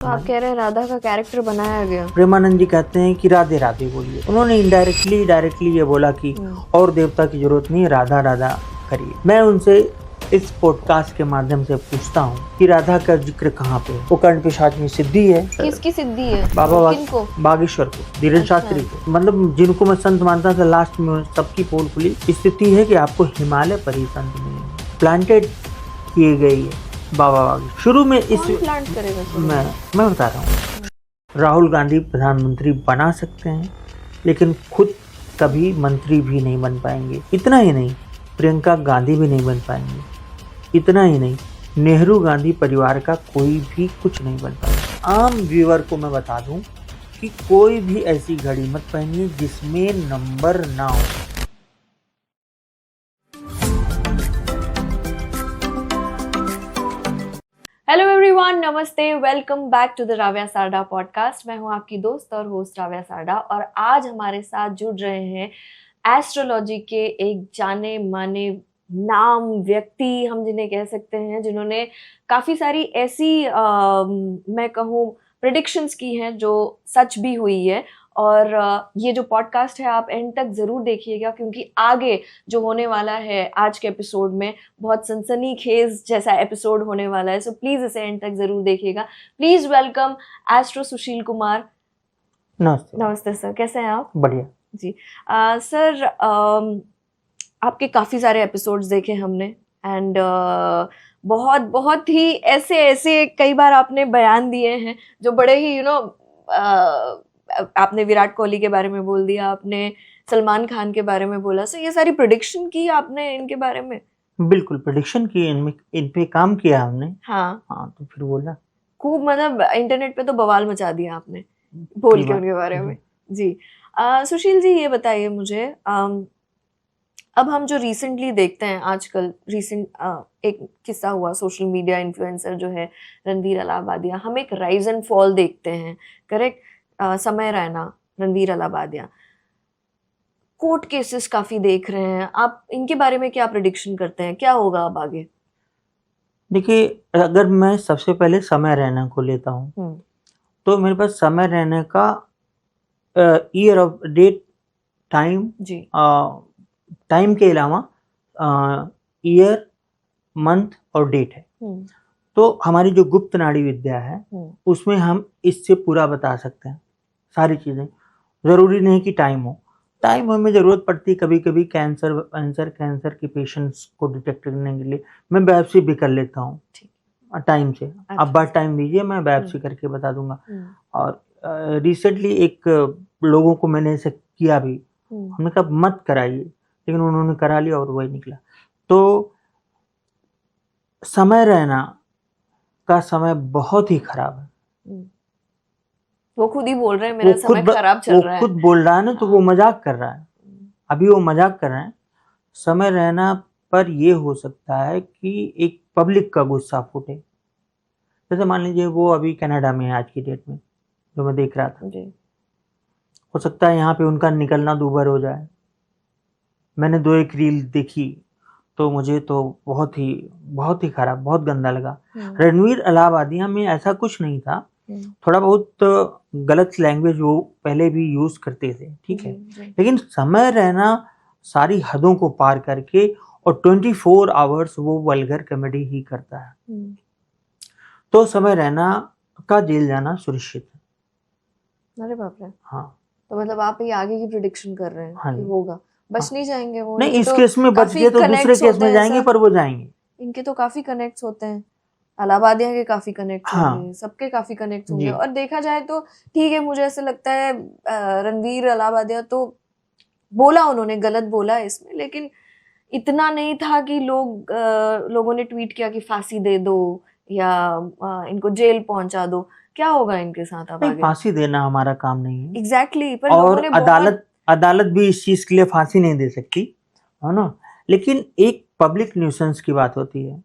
तो आप कह रहे हैं राधा का कैरेक्टर बनाया गया। प्रेमानंद जी कहते हैं कि राधे राधे बोलिए। उन्होंने डायरेक्टली ये बोला कि और देवता की जरूरत नहीं, राधा राधा करिए। मैं उनसे इस पॉडकास्ट के माध्यम से पूछता हूँ कि राधा का जिक्र कहाँ पे है? वो कर्ण पिशाच में सिद्धि है। किसकी सिद्धि है? बाबा किनको? बागेश्वर को, धीरेन्द्र शास्त्री को, मतलब जिनको मैं संत मानता था, लास्ट में सबकी पोल खुली। स्थिति है कि आपको हिमालय पर ही संत मिलेंगे। प्लांटेड किए गई है बाबा बागेश्वर। शुरू में इस प्लांट करेगा? मैं बता रहा हूँ। राहुल गांधी प्रधानमंत्री बना सकते हैं, लेकिन खुद कभी मंत्री भी नहीं बन पाएंगे। इतना ही नहीं, प्रियंका गांधी भी नहीं बन पाएंगे। इतना ही नहीं, नेहरू गांधी परिवार का कोई भी कुछ नहीं बन पाएगा। आम व्यूअर को मैं बता दूं कि कोई भी ऐसी घड़ी मत पहनिए जिसमें नंबर ना हो। Hello everyone, namaste, welcome back to the Ravya Sarda podcast. मैं हूं आपकी दोस्त और होस्ट राव्या सारडा, और आज हमारे साथ जुड़ रहे हैं एस्ट्रोलॉजी के एक जाने माने नाम व्यक्ति, हम जिन्हें कह सकते हैं, जिन्होंने काफ़ी सारी ऐसी मैं कहूँ प्रेडिक्शंस की हैं जो सच भी हुई है। और ये जो पॉडकास्ट है आप एंड तक ज़रूर देखिएगा, क्योंकि आगे जो होने वाला है आज के एपिसोड में बहुत सनसनीखेज जैसा एपिसोड होने वाला है। सो प्लीज़ इसे एंड तक ज़रूर देखिएगा। Please welcome astro Sushil Kumar. नमस्ते। नमस्ते सर, कैसे हैं आप? बढ़िया जी। सर, आपके काफ़ी सारे एपिसोड्स देखे हमने, एंड बहुत बहुत ही ऐसे कई बार आपने बयान दिए हैं जो बड़े ही आपने विराट कोहली के बारे में बोल दिया, आपने सलमान खान के बारे में बोला। सो ये सारी प्रेडिक्शन की आपने इनके बारे में? बिल्कुल प्रेडिक्शन की, इन पे काम किया हमने। हाँ, तो फिर बोला खूब, मतलब इंटरनेट पे तो बवाल मचा दिया आपने बोल के उनके बारे में। जी। सुशील जी, ये बताइए मुझे, अब हम जो रिसेंटली देखते हैं आजकल, एक किस्सा हुआ, सोशल मीडिया इन्फ्लुएंसर जो है रणवीर अलाहाबादिया, हम एक राइज एंड फॉल देखते हैं, करेक्ट? समय रैना, रणवीर अलाहाबादिया, कोर्ट केसेस काफ़ी देख रहे हैं। आप इनके बारे में क्या प्रेडिक्शन करते हैं, क्या होगा अब आगे? देखिए, अगर मैं सबसे पहले समय रैना को लेता हूँ तो मेरे पास समय रैना का ईयर ऑफ डेट, टाइम, जी। टाइम के अलावा ईयर, मंथ और डेट है। तो हमारी जो गुप्त नाड़ी विद्या है उसमें हम इससे पूरा बता सकते हैं सारी चीज़ें। ज़रूरी नहीं कि टाइम हमें ज़रूरत पड़ती है कभी कभी कैंसर के पेशेंट्स को डिटेक्ट करने के लिए। मैं बायोप्सी भी कर लेता हूँ टाइम से। आप बस टाइम दीजिए, मैं बायोप्सी करके बता दूंगा। और रिसेंटली एक लोगों को मैंने ऐसे किया भी, हमने कहा मत कराइए, लेकिन उन्होंने करा लिया और वही निकला। तो समय रहना का समय बहुत ही खराब है। वो खुद ही बोल रहे हैं मेरा समय खराब चल रहा है। वो खुद बोल रहा है ना, तो वो मजाक कर रहा है। अभी वो मजाक कर रहे हैं। समय रहना पर ये हो सकता है कि एक पब्लिक का गुस्सा फूटे। जैसे मान लीजिए वो अभी कनाडा में है आज की डेट में, जो मैं देख रहा था जी। हो सकता है यहाँ पे उनका निकलना दूभर हो जाए। मैंने 2-1 रील देखी तो मुझे तो बहुत ही खराब, बहुत गंदा लगा। रणवीर अलाहाबादिया में ऐसा कुछ नहीं था, थोड़ा बहुत गलत लैंग्वेज वो पहले भी यूज करते थे, ठीक है, लेकिन समय रहना सारी हदों को पार करके और 24 आवर्स वो वल्गर कॉमेडी ही करता है। तो समय रहना का जेल जाना सुनिश्चित है। अरे बाप रे। हाँ, तो मतलब आप ये आगे की प्रेडिक्शन कर रहे हैं कि होगा, बच नहीं जाएंगे वो? नहीं, इस केस में बच गए तो दूसरे केस में जाएंगे, पर वो जाएंगे। इनके तो काफी कनेक्ट्स होते हैं, अलाहाबादिया के काफी कनेक्ट होंगे, सबके काफी कनेक्ट होंगे। और देखा जाए तो ठीक है, मुझे ऐसा लगता है रणवीर अलाहाबादिया तो बोला, उन्होंने गलत बोला इसमें, लेकिन इतना नहीं था कि लोगों ने ट्वीट किया कि फांसी दे दो या इनको जेल पहुंचा दो। क्या होगा इनके साथ अब आगे? फांसी देना हमारा काम नहीं है। एग्जैक्टली। पर और अदालत भी इस चीज के लिए फांसी नहीं दे सकती, है ना। लेकिन एक पब्लिक न्यूसेंस की बात होती है।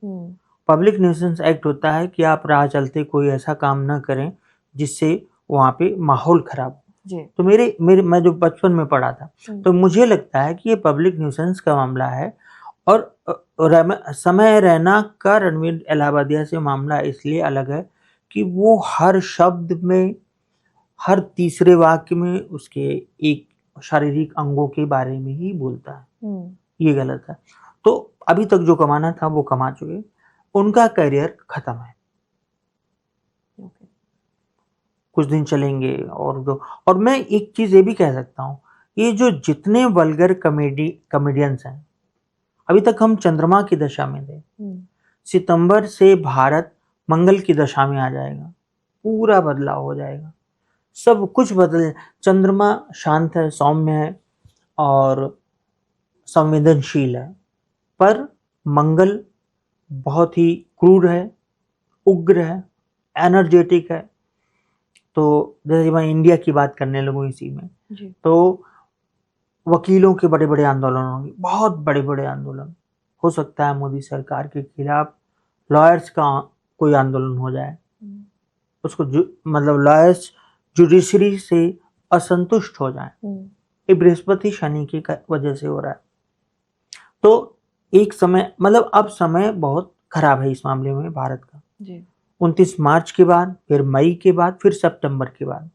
पब्लिक न्यूसेंस एक्ट होता है कि आप राह चलते कोई ऐसा काम ना करें जिससे वहाँ पे माहौल खराब हो। तो मैं जो बचपन में पढ़ा था, तो मुझे लगता है कि ये पब्लिक न्यूसेंस का मामला है। और समय रैना का रणवीर अलाहाबादिया से मामला इसलिए अलग है कि वो हर शब्द में, हर तीसरे वाक्य में उसके एक शारीरिक अंगों के बारे में ही बोलता है। ये गलत है। तो अभी तक जो कमाना था वो कमा चुके, उनका करियर खत्म है। कुछ दिन चलेंगे और मैं एक चीज ये भी कह सकता हूँ, ये जो जितने वल्गर कॉमेडियंस हैं, अभी तक हम चंद्रमा की दशा में थे, सितंबर से भारत मंगल की दशा में आ जाएगा, पूरा बदलाव हो जाएगा, सब कुछ बदल। चंद्रमा शांत है, सौम्य है और संवेदनशील है, पर मंगल बहुत ही क्रूर है, उग्र है, एनर्जेटिक है। तो जैसे मैं इंडिया की बात करने लगूं इसी में जी। तो वकीलों के बड़े बड़े आंदोलन होंगे, बहुत बड़े बड़े आंदोलन हो सकता है, मोदी सरकार के खिलाफ लॉयर्स का कोई आंदोलन हो जाए, उसको मतलब लॉयर्स जुडिशरी से असंतुष्ट हो जाए। ये बृहस्पति शनि की वजह से हो रहा है। तो एक समय, मतलब अब समय बहुत खराब है इस मामले में भारत का। 29 मार्च के बाद, फिर मई के बाद, फिर सितंबर के बाद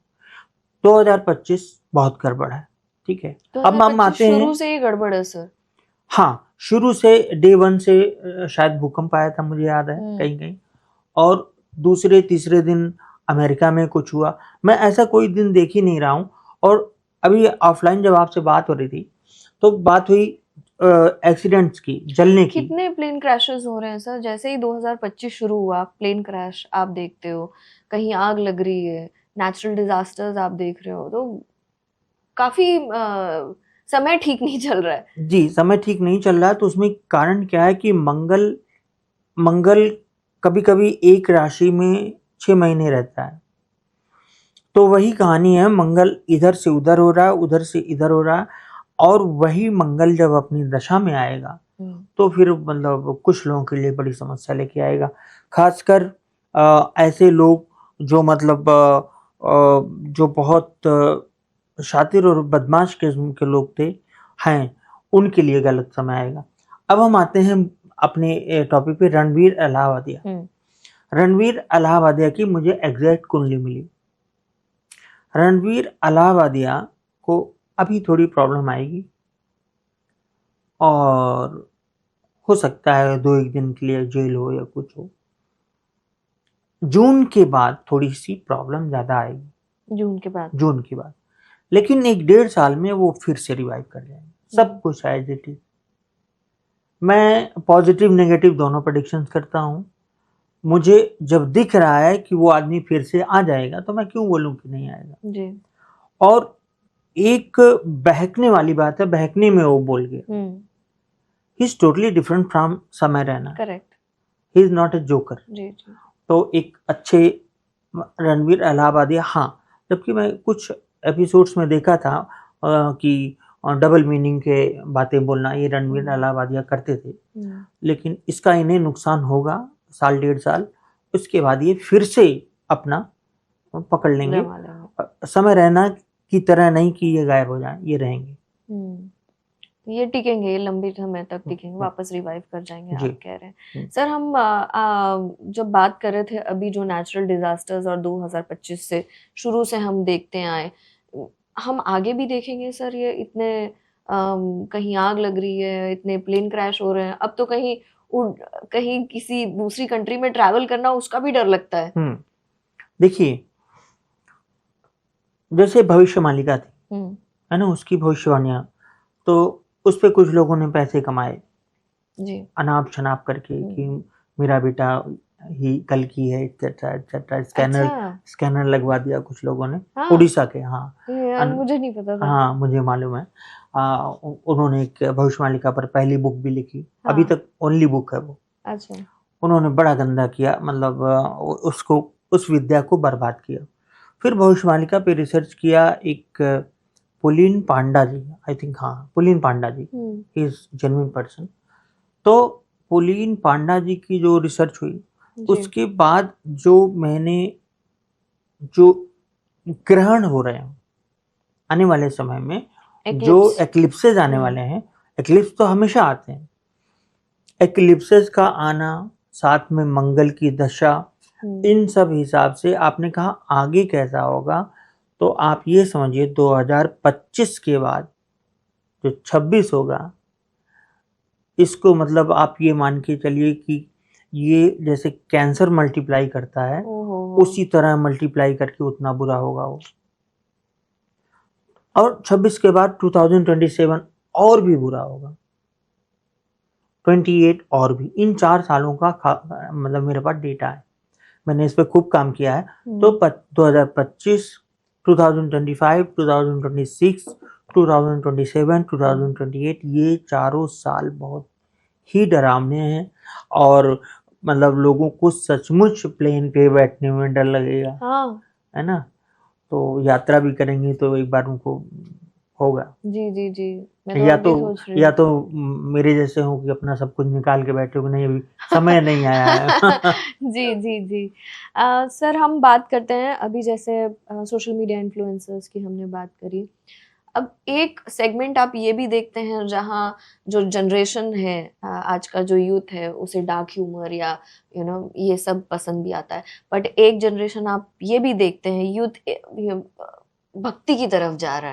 2025 बहुत गड़बड़ है। ठीक है, अब हम आते हैं, शुरू से ही गड़बड़ है सर। हाँ, शुरू से डे 1 से शायद भूकंप आया था, मुझे याद है कहीं कहीं, और दूसरे तीसरे दिन अमेरिका में कुछ हुआ। मैं ऐसा कोई दिन देख ही नहीं रहा हूँ। और अभी ऑफलाइन जब आपसे बात हो रही थी तो बात हुई एक्सीडेंट्स की, जलने की। कितने प्लेन क्रैशेस हो रहे हैं सर? जैसे ही 2025 शुरू हुआ, प्लेन क्रैश आप देखते हो, कहीं आग लग रही है, नेचुरल डिजास्टर्स आप देख रहे हो, तो काफी समय ठीक नहीं चल रहा है। जी, समय ठीक नहीं चल रहा है। तो उसमें कारण क्या है कि मंगल कभी कभी एक राशि में 6 महीने रहता है। तो वही कहानी है, मंगल इधर से उधर हो रहा है, उधर से इधर हो रहा है, और वही मंगल जब अपनी दशा में आएगा तो फिर मतलब कुछ लोगों के लिए बड़ी समस्या लेके आएगा। खासकर ऐसे लोग जो मतलब जो बहुत शातिर और बदमाश किस्म के लोग थे हैं, उनके लिए गलत समय आएगा। अब हम आते हैं अपने टॉपिक पे, रणवीर अलाहाबादिया। रणवीर अलाहाबादिया की मुझे एग्जैक्ट कुंडली मिली। रणवीर अलाहाबादिया को अभी थोड़ी प्रॉब्लम आएगी और हो सकता है 2-1 दिन के लिए जेल हो या कुछ हो। जून के बाद थोड़ी सी प्रॉब्लम ज्यादा आएगी, जून के बाद, लेकिन 1-1.5 साल में वो फिर से रिवाइव कर जाएंगे, सब कुछ एज इट इज। मैं पॉजिटिव नेगेटिव दोनों प्रेडिक्शंस करता हूँ। मुझे जब दिख रहा है कि वो आदमी फिर से आ जाएगा तो मैं क्यों बोलूं कि नहीं आएगा जी। और एक बहकने वाली बात है, बहकने में वो बोल गया। He is totally different from Samay Raina. Correct. He is not a joker. जी जी। तो एक अच्छे रणवीर अलाहाबादिया, हाँ, जबकि मैं कुछ एपिसोड्स में देखा था कि डबल मीनिंग के बातें बोलना ये रणवीर अलाहाबादिया करते थे, लेकिन इसका इन्हें नुकसान होगा 1-1.5 साल, उसके बाद ये फिर से अपना पकड़ लेंगे। समय रैना की तरह नहीं कि ये गायब हो जाए, ये रहेंगे, ये टिकेंगे, ये लंबी समय तक टिकेंगे, वापस रिवाइव कर जाएंगे, आप कह रहे हैं। सर, हम जब बात कर रहे थे अभी जो नेचुरल डिजास्टर्स और 2025 से शुरू से हम देखते आए, हम आगे भी देखेंगे सर? ये इतने कहीं आग लग रही है, इतने प्लेन क्रैश हो रहे हैं, अब तो कहीं किसी दूसरी कंट्री में ट्रैवल करना उसका भी डर लगता है। देखिए, जैसे भविष्य मालिका थी, है ना, उसकी भविष्यवाणियां, तो उस पे कुछ लोगों ने पैसे कमाए जी, अनाप शनाप करके कि मेरा बेटा ही कल की है, एक्सेट्रा एक्सेट्रा। स्कैनर लगवा दिया कुछ लोगों ने। उड़ीसा के, हाँ, मुझे नहीं पता था। हाँ, मुझे मालूम है। उन्होंने एक भविष्यवाणिका पर पहली बुक भी लिखी, अभी तक ओनली बुक है वो। अच्छा। उन्होंने बड़ा गंदा किया, मतलब उसको, उस विद्या को बर्बाद किया। फिर भविष्यवाणिका पे रिसर्च किया एक पुलिन पांडा जी, आई थिंक, हाँ, Pulin Panda ji, he is genuine person. तो पुलिन पांडा जी की जो रिसर्च हुई, उसके बाद जो ग्रहण हो रहे हैं आने वाले समय में, जो एक्लिप्सेस आने वाले हैं, एक्लिप्स तो हमेशा आते हैं, एक्लिप्सेस का आना, साथ में मंगल की दशा, इन सब हिसाब से आपने कहा आगे कैसा होगा, तो आप ये समझिए 2025 के बाद जो 26 होगा, इसको मतलब आप ये मान के चलिए कि ये जैसे कैंसर मल्टीप्लाई करता है, उसी तरह मल्टीप्लाई करके उतना बुरा होगा वो। और 26 के बाद 2027 और भी बुरा होगा, 28 और भी। इन 4 सालों का मतलब मेरे पास डेटा है, मैंने इस पे खूब काम किया है। तो 2025, 2025, 2026, 2027, 2028 ये चारों साल बहुत ही डरावने हैं, और मतलब लोगों को सचमुच प्लेन पे बैठने में डर लगेगा। हाँ। है ना? तो यात्रा भी करेंगे तो एक बार उनको होगा। जी जी जी, मैं या अभी तो सोच रही या हूँ। तो मेरे जैसे हो कि अपना सब कुछ निकाल के बैठे हो कि नहीं अभी समय नहीं आया है। जी जी जी। सर हम बात करते हैं अभी, जैसे सोशल मीडिया इन्फ्लुएंसर्स की हमने बात करी। अब एक सेगमेंट आप ये भी देखते हैं जहाँ जो जनरेशन है, आज का जो यूथ है, उसे डार्क ह्यूमर या ये सब पसंद भी आता है। बट एक जनरेशन आप ये भी देखते हैं, यूथ भक्ति की तरफ जा रहा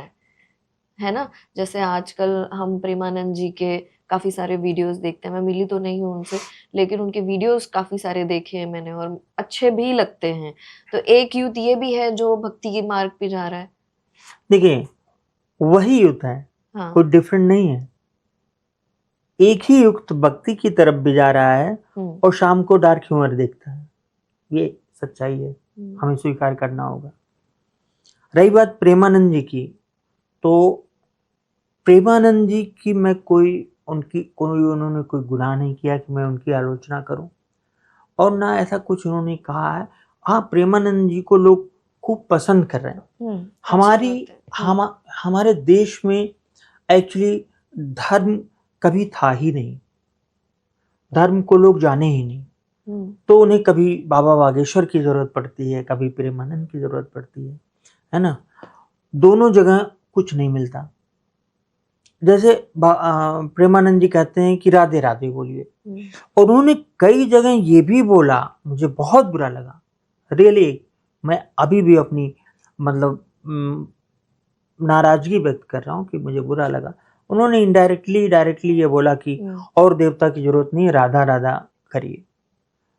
है ना? जैसे आजकल हम प्रेमानंद जी के काफी सारे वीडियोस देखते हैं। मैं मिली तो नहीं हूँ उनसे, लेकिन उनके वीडियोस काफी सारे देखे हैं मैंने और अच्छे भी लगते हैं। तो एक यूथ ये भी है जो भक्ति के मार्ग पे जा रहा है। देखिए, वही युक्त है, हाँ। कोई डिफरेंट नहीं है। एक ही युक्त भक्ति की तरफ भी जा रहा है और शाम को डार्क ह्यूमर देखता है, ये सच्चाई है, हमें स्वीकार करना होगा। रही बात प्रेमानंद जी की, तो प्रेमानंद जी की मैं उन्होंने कोई गुनाह नहीं किया कि मैं उनकी आलोचना करूं, और ना ऐसा कुछ उन्होंने कहा है। हाँ, प्रेमानंद जी को लोग खूब पसंद कर रहे हैं। हमारे देश में एक्चुअली धर्म कभी था ही नहीं, धर्म को लोग जाने ही नहीं। तो उन्हें कभी बाबा बागेश्वर की जरूरत पड़ती है, कभी प्रेमानंद की जरूरत पड़ती है ना? दोनों जगह कुछ नहीं मिलता। जैसे प्रेमानंद जी कहते हैं कि राधे राधे बोलिए, और उन्होंने कई जगह ये भी बोला, मुझे बहुत बुरा लगा रियली। मैं अभी भी अपनी मतलब नाराजगी व्यक्त कर रहा हूँ कि मुझे बुरा लगा। उन्होंने डायरेक्टली ये बोला कि और देवता की जरूरत नहीं, राधा राधा करिए।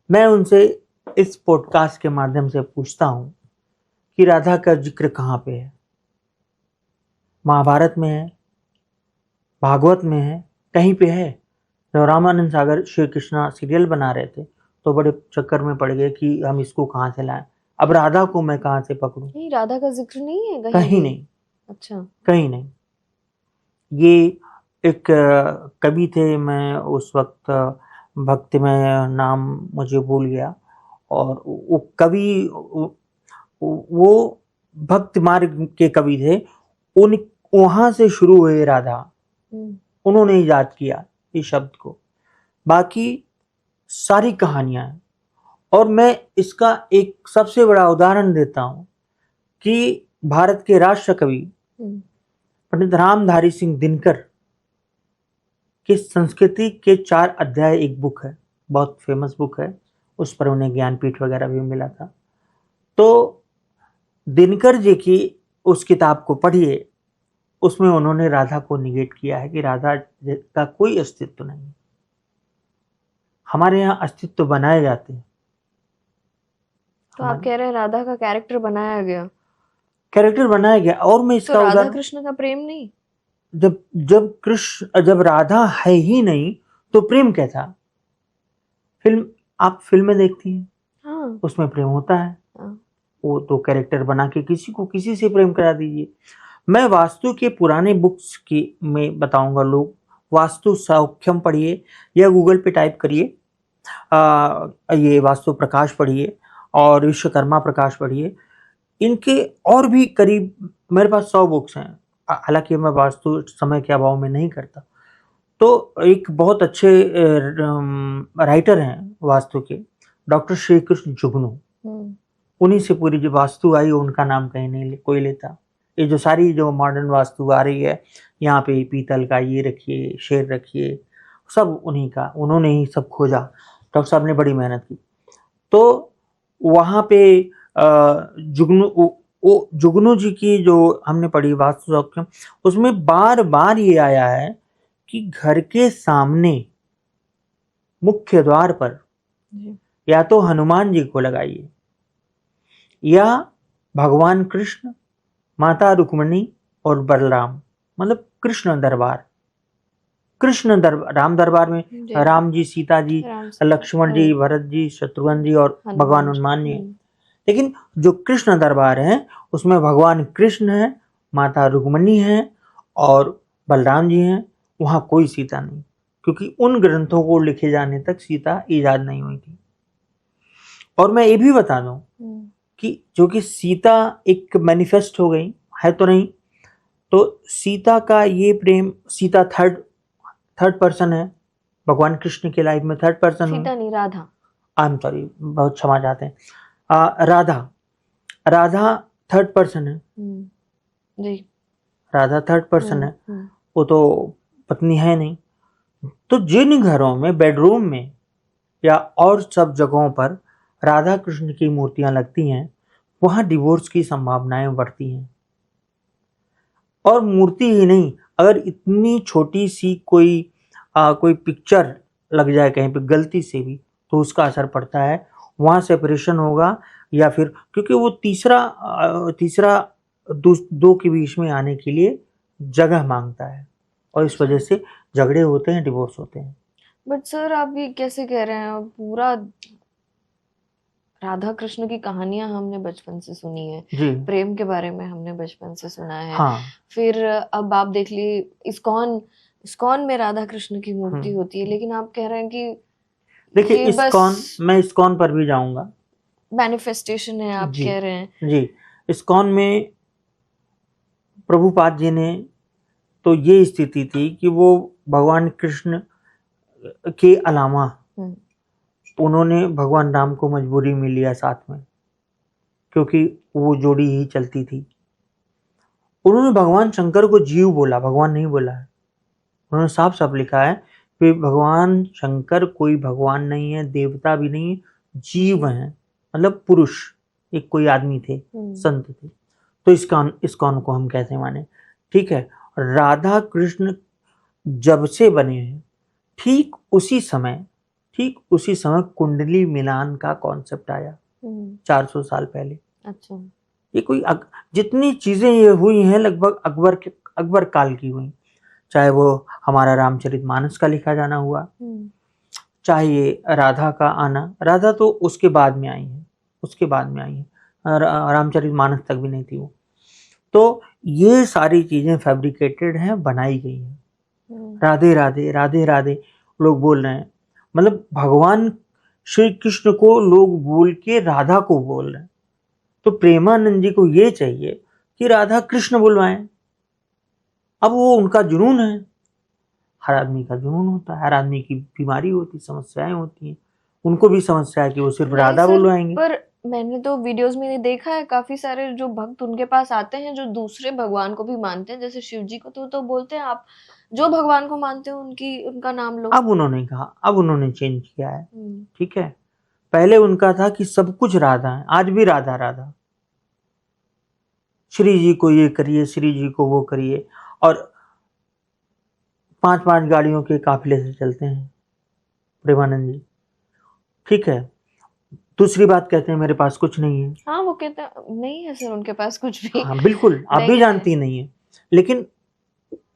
मैं उनसे इस पॉडकास्ट के माध्यम से पूछता हूँ कि राधा का जिक्र कहाँ पे है? महाभारत में है, भागवत में है, कहीं पे है? जब रामानंद सागर श्री कृष्णा सीरियल बना रहे थे तो बड़े चक्कर में पड़ गए कि हम इसको कहाँ से लाएं, अब राधा को मैं कहाँ से पकड़ूं? नहीं, राधा का जिक्र नहीं है कहीं नहीं। अच्छा, कहीं नहीं। ये एक कवि थे, मैं उस वक्त भक्ति में नाम मुझे भूल गया, और वो कवि वो भक्त मार्ग के कवि थे। उन वहां से शुरू हुए राधा, उन्होंने ईजाद किया इस शब्द को। बाकी सारी कहानियां हैं, और मैं इसका एक सबसे बड़ा उदाहरण देता हूं कि भारत के राष्ट्र कवि पंडित रामधारी सिंह दिनकर कि संस्कृति के 4 अध्याय एक बुक है, बहुत फेमस बुक है, उस पर उन्हें ज्ञानपीठ वगैरह भी मिला था। तो दिनकर जी की उस किताब को पढ़िए, उसमें उन्होंने राधा को निगेट किया है कि राधा का कोई अस्तित्व नहीं। हमारे यहाँ अस्तित्व बनाए जाते हैं। तो आप कह रहे हैं राधा का कैरेक्टर बनाया गया? कैरेक्टर बनाया गया। और मैं इसका तो राधा कृष्ण का प्रेम नहीं? जब राधा है ही नहीं तो प्रेम कैसा? आप फिल्में देखती हैं, हाँ, उसमें प्रेम होता है, हाँ, वो तो कैरेक्टर बना के किसी को किसी से प्रेम करा दीजिए। मैं वास्तु के पुराने बुक्स की में बताऊंगा, लोग वास्तु सौख्यम पढ़िए या गूगल पे टाइप करिए, ये वास्तु प्रकाश पढ़िए और विश्वकर्मा प्रकाश पढ़िए। इनके और भी करीब मेरे पास 100 बुक्स हैं, हालांकि मैं वास्तु समय के अभाव में नहीं करता। तो एक बहुत अच्छे राइटर हैं वास्तु के, डॉक्टर श्री कृष्ण जुगनू, उन्हीं से पूरी जो वास्तु आई उनका नाम कहीं नहीं कोई लेता। ये जो सारी जो मॉडर्न वास्तु आ रही है, यहाँ पे पीतल का ये रखिए, शेर रखिए, सब उन्हीं का, उन्होंने ही सब खोजा। डॉक्टर साहब ने बड़ी मेहनत की। तो वहाँ पे जुगनू जी की जो हमने पढ़ी वास्तु सौख्यम, उसमें बार बार ये आया है कि घर के सामने मुख्य द्वार पर जी। या तो हनुमान जी को लगाइए या भगवान कृष्ण, माता रुक्मिणी और बलराम, मतलब कृष्ण दरबार, राम दरबार में जी। राम जी, सीता जी, राम सीता, लक्ष्मण जी, भरत जी, शत्रुघ्न जी और भगवान हनुमान जी। लेकिन जो कृष्ण दरबार है उसमें भगवान कृष्ण है, माता रुक्मिणी है और बलराम जी हैं। वहां कोई सीता नहीं, क्योंकि उन ग्रंथों को लिखे जाने तक सीता ईजाद नहीं हुई थी। और मैं ये भी बता दूं कि जो कि सीता एक मैनिफेस्ट हो गई है तो नहीं, तो सीता का ये प्रेम, सीता थर्ड पर्सन है भगवान कृष्ण के लाइफ में, थर्ड पर्सन सीता नहीं, राधा। आई एम सॉरी, बहुत क्षमा चाहते हैं। राधा थर्ड पर्सन है। जी। राधा थर्ड पर्सन है, वो तो पत्नी है नहीं। तो जिन घरों में बेडरूम में या और सब जगहों पर राधा कृष्ण की मूर्तियां लगती हैं, वहां डिवोर्स की संभावनाएं बढ़ती हैं। और मूर्ति ही नहीं, अगर इतनी छोटी सी कोई पिक्चर लग जाए कहीं पे गलती से भी, तो उसका असर पड़ता है, वहां सेपरेशन होगा। या फिर क्योंकि वो तीसरा दो के बीच में आने के लिए जगह मांगता है, और इस वजह से झगड़े होते हैं, डिवोर्स होते हैं। बट सर आप ये कैसे कह रहे हैं? पूरा राधा कृष्ण की कहानियां हमने बचपन से सुनी है, जी प्रेम के बारे में हमने बचपन से सुना है। हाँ। फिर अब आप देख ली इस्कॉन में राधा कृष्ण की मूर्ति होती है, लेकिन आप कह रहे हैं कि देखिए ये बस मैं इस्कॉन पर भी जाऊंगा, मैनिफेस्टेशन है, आप जी कह रहे हैं। जी। इस्कॉन में प्रभुपाद जी ने तो ये स्थिति थी कि वो भगवान कृष्ण के अलावा उन्होंने भगवान राम को मजबूरी में लिया साथ में, क्योंकि वो जोड़ी ही चलती थी। उन्होंने भगवान शंकर को जीव बोला, भगवान नहीं बोला है। उन्होंने साफ साफ लिखा है कि भगवान शंकर कोई भगवान नहीं है, देवता भी नहीं है, जीव हैं, मतलब पुरुष, एक कोई आदमी थे, संत थे। तो इस्कॉन को हम कैसे माने? ठीक है, राधा कृष्ण जब से बने हैं, ठीक उसी समय कुंडली मिलान का कॉन्सेप्ट आया 400 साल पहले। अच्छा। ये जितनी चीजें ये हुई हैं लगभग अकबर काल की हुई, चाहे वो हमारा रामचरितमानस का लिखा जाना हुआ, चाहे ये राधा का आना, राधा तो उसके बाद में आई है, रामचरितमानस तक भी नहीं थी वो। तो ये सारी चीजें फैब्रिकेटेड हैं, बनाई गई हैं। राधे राधे राधे राधे लोग बोल रहे हैं, मतलब भगवान श्री कृष्ण को लोग बोल के राधा को बोल रहे हैं। तो प्रेमानंद जी को ये चाहिए कि राधा कृष्ण बुलवाएं। अब वो उनका जुनून है, हर आदमी का जुनून होता है, हर आदमी की बीमारी होती, समस्याएं होती हैं। उनको भी समस्या है कि वो सिर्फ राधा बुलवाएंगे। पर मैंने तो वीडियोस में देखा है, काफी सारे जो भक्त उनके पास आते हैं जो दूसरे भगवान को भी मानते हैं, जैसे शिव जी को तो बोलते हैं आप जो भगवान को मानते हो उनका नाम लो। अब उन्होंने कहा, अब उन्होंने चेंज किया है। ठीक है, पहले उनका था कि सब कुछ राधा है, आज भी राधा राधा, श्री जी को ये करिए, श्री जी को वो करिए, और 5 गाड़ियों के काफिले से चलते हैं प्रेमानंद जी। ठीक है, दूसरी बात कहते हैं मेरे पास कुछ नहीं है। हाँ, वो कहते हैं नहीं है सर उनके पास कुछ भी। हाँ बिल्कुल, आप भी जानती नहीं है, लेकिन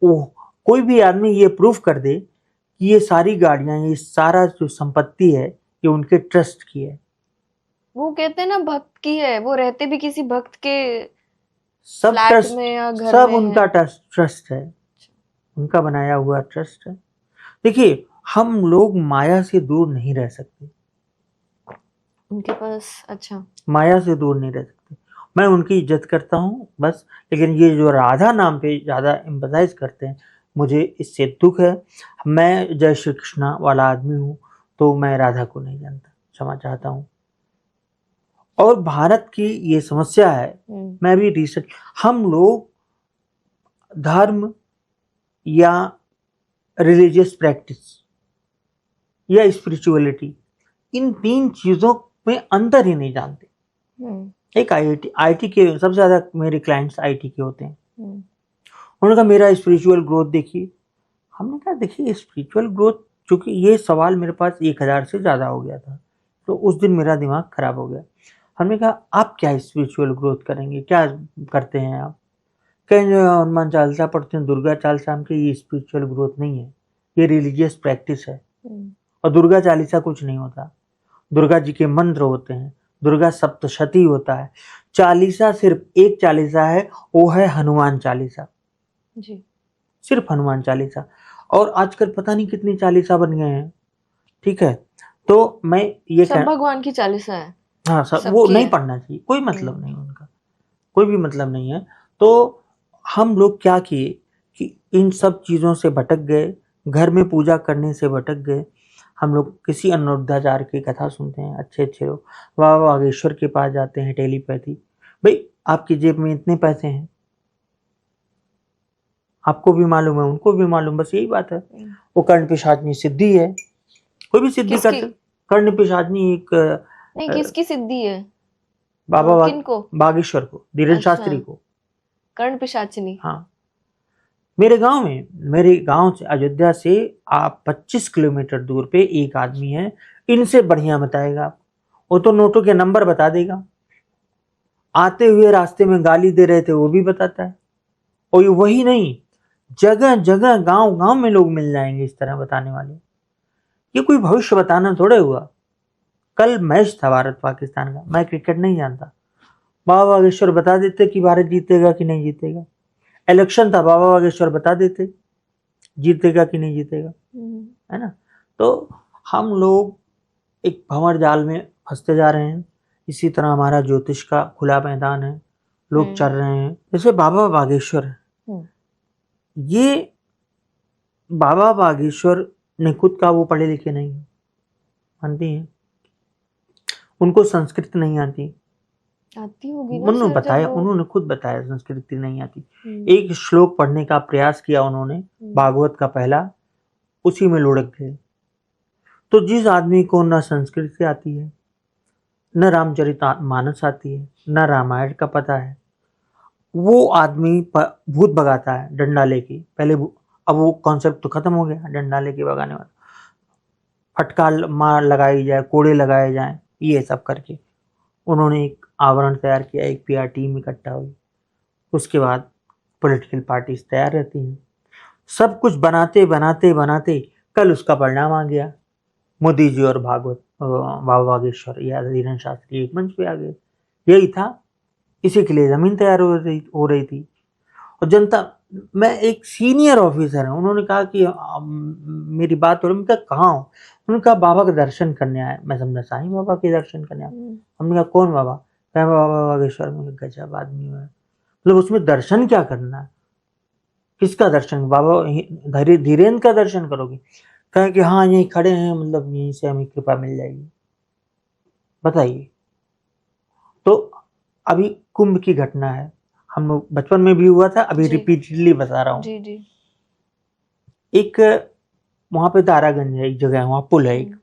वो कोई भी आदमी ये प्रूफ कर दे कि ये सारी गाड़ियां, ये सारा जो संपत्ति है, ये उनके ट्रस्ट की है। वो कहते हैं ना भक्त की है, वो रहते भी किसी भक्त के सब फ्लैट ट्रस्ट में या घर सब में उनका ट्रस्ट है, उनका बनाया हुआ ट्रस्ट है। देखिए, हम लोग माया से दूर नहीं रह सकते, उनके पास। अच्छा, माया से दूर नहीं रह सकते। मैं उनकी इज्जत करता हूँ बस, लेकिन ये जो राधा नाम पे ज़्यादा एम्फसाइज करते हैं, मुझे इससे दुख है। मैं जय श्री कृष्णा वाला आदमी हूँ, तो मैं राधा को नहीं जानता, क्षमा चाहता हूँ। और भारत की ये समस्या है, मैं भी रिसर्च, हम लोग धर्म या रिलीजियस प्रैक्टिस या स्पिरिचुअलिटी, इन 3 चीज़ों में अंतर ही नहीं जानते। एक आईटी के सबसे ज्यादा मेरे क्लाइंट्स आईटी के होते हैं। उन्होंने कहा मेरा स्पिरिचुअल ग्रोथ देखिए। हमने कहा देखिए स्पिरिचुअल ग्रोथ, चूंकि ये सवाल मेरे पास 1000 से ज्यादा हो गया था, तो उस दिन मेरा दिमाग खराब हो गया। हमने कहा आप क्या स्पिरिचुअल ग्रोथ करेंगे, क्या करते हैं आप? कहेंगे हनुमान चालीसा पढ़ते हैं, दुर्गा चालीसा। हम ये स्पिरिचुअल ग्रोथ नहीं है, ये रिलीजियस प्रैक्टिस है। और दुर्गा चालीसा कुछ नहीं होता, दुर्गा जी के मंत्र होते हैं, दुर्गा सप्तशती होता है। चालीसा सिर्फ एक चालीसा है, वो है हनुमान चालीसा जी, सिर्फ हनुमान चालीसा। और आजकल पता नहीं कितनी चालीसा बन गए हैं। ठीक है, तो मैं ये सब भगवान की चालीसा है। हाँ सब वो नहीं पढ़ना चाहिए, कोई मतलब नहीं उनका, कोई भी मतलब नहीं है। तो हम लोग क्या किए कि इन सब चीज़ों से भटक गए, घर में पूजा करने से भटक गए। हम लोग किसी अनिरुद्धाचार्य की कथा सुनते हैं, अच्छे अच्छे लोग बाबा बागेश्वर के पास जाते हैं, टेलीपैथी। भाई आपकी जेब में इतने पैसे हैं, आपको भी मालूम है, उनको भी मालूम, बस यही बात है। वो कर्ण पिशाचनी सिद्धि है, कोई भी सिद्धि कर सकते। कर्ण पिशाचनी एक नहीं, किसकी सिद्धि है? बाबा किनको? बागेश्वर को, धीरेन्द्र अच्छा। शास्त्री को। कर्ण पिशाचनी। हाँ, मेरे गांव से, अयोध्या से आप 25 किलोमीटर दूर पे एक आदमी है, इनसे बढ़िया बताएगा। वो तो नोटों के नंबर बता देगा, आते हुए रास्ते में गाली दे रहे थे वो भी बताता है। और वही नहीं, जगह जगह गांव गांव में लोग मिल जाएंगे इस तरह बताने वाले। ये कोई भविष्य बताना थोड़े हुआ। कल मैच था भारत पाकिस्तान का, मैं क्रिकेट नहीं जानता, बाबा बागेश्वर बता देते कि भारत जीतेगा कि नहीं जीतेगा। इलेक्शन था, बाबा बागेश्वर बता देते जीतेगा कि नहीं जीतेगा, है ना। तो हम लोग एक भंवर जाल में फंसते जा रहे हैं। इसी तरह हमारा ज्योतिष का खुला मैदान है, लोग चल रहे हैं। जैसे बाबा बागेश्वर है, ये बाबा बागेश्वर ने खुद का वो पढ़े लिखे नहीं है, मानती हैं? उनको संस्कृत नहीं आती होगी ना उन्होंने सर, बताया, उन्होंने खुद बताया संस्कृत नहीं आती। एक श्लोक पढ़ने का प्रयास किया उन्होंने, भागवत का पहला, उसी में लुढ़क गए। तो जिस आदमी को न संस्कृत से आती है, न रामचरितमानस आती है, न रामायण का पता है, वो आदमी भूत भगाता है डंडा लेके। पहले अब वो कॉन्सेप्ट तो खत्म हो गया, डंडा लेके भगाने वाला। फटका मार लगाई जाए, कोड़े लगाए जाए, ये सब करके उन्होंने एक आवरण तैयार किया, एक पीआर टीम इकट्ठा हुई। उसके बाद पॉलिटिकल पार्टीज तैयार रहती हैं। सब कुछ बनाते बनाते बनाते कल उसका परिणाम आ गया। मोदी जी और बाबा बागेश्वर या धीरेन्द्र शास्त्री एक मंच पे आ गए। यही था, इसी के लिए जमीन तैयार हो रही थी। और जनता, मैं एक सीनियर ऑफिसर है, उन्होंने कहा कि मेरी बात हो रही, मैं कहाँ हूँ? उन्होंने कहा बाबा का दर्शन करने आए। मैं समझा साईं बाबा के दर्शन करने आए। हमने कहा कौन बाबा? कहा बाबा बागेश्वर में। गजब आदमी है, मतलब उसमें दर्शन क्या करना है? किसका दर्शन? बाबा धीरेन्द्र का दर्शन करोगे? कहे कि हाँ यहीं खड़े हैं, मतलब यहीं से हमें कृपा मिल जाएगी। बताइए। तो अभी कुंभ की घटना है, हम लोग बचपन में भी हुआ था, अभी रिपीटेडली बता रहा हूँ। एक वहां पे तारागंज है, एक जगह है, वहां पुल है एक,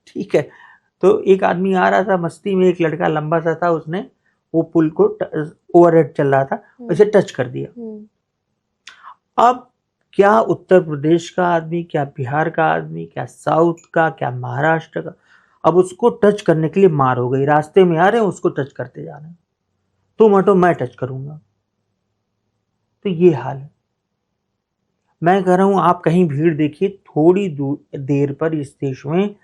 ठीक है। तो एक आदमी आ रहा था मस्ती में, एक लड़का लंबा सा था, उसने वो पुल को ओवरहेड चल रहा था, उसे टच कर दिया। अब क्या उत्तर प्रदेश का आदमी, क्या बिहार का आदमी, क्या साउथ का, क्या महाराष्ट्र का, अब उसको टच करने के लिए मार हो गई। रास्ते में आ रहे हैं, उसको टच करते जा रहे हैं, तुम हटो मैं टच करूंगा। तो ये हाल है। मैं कह रहा हूं, आप कहीं भीड़ देखिए, थोड़ी देर पर इस देश में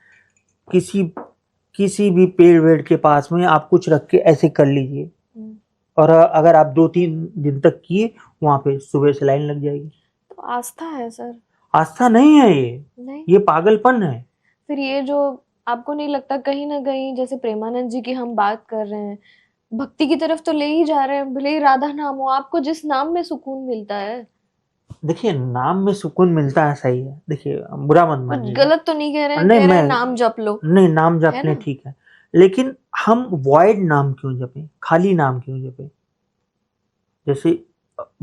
किसी भी पेड़ वेड़ के पास में आप कुछ रख के ऐसे कर लीजिए, और अगर आप 2-3 दिन तक किए, वहां पे सुबह से लाइन लग जाएगी। तो आस्था है सर? आस्था नहीं है नहीं। ये पागलपन है। फिर ये जो, आपको नहीं लगता कहीं ना कहीं, जैसे प्रेमानंद जी की हम बात कर रहे हैं, भक्ति की तरफ तो ले ही जा रहे हैं, भले ही राधा नाम हो, आपको जिस नाम में सुकून मिलता है। देखिए नाम में सुकून मिलता है, सही है। देखिए बुरा मत मानिएगा, गलत तो नहीं कह रहे हैं, नहीं कह रहे हैं मैं नाम जप लो। नहीं, नाम जपने ठीक है, लेकिन हम वॉइड नाम क्यों जपें, खाली नाम क्यों जपें? जैसे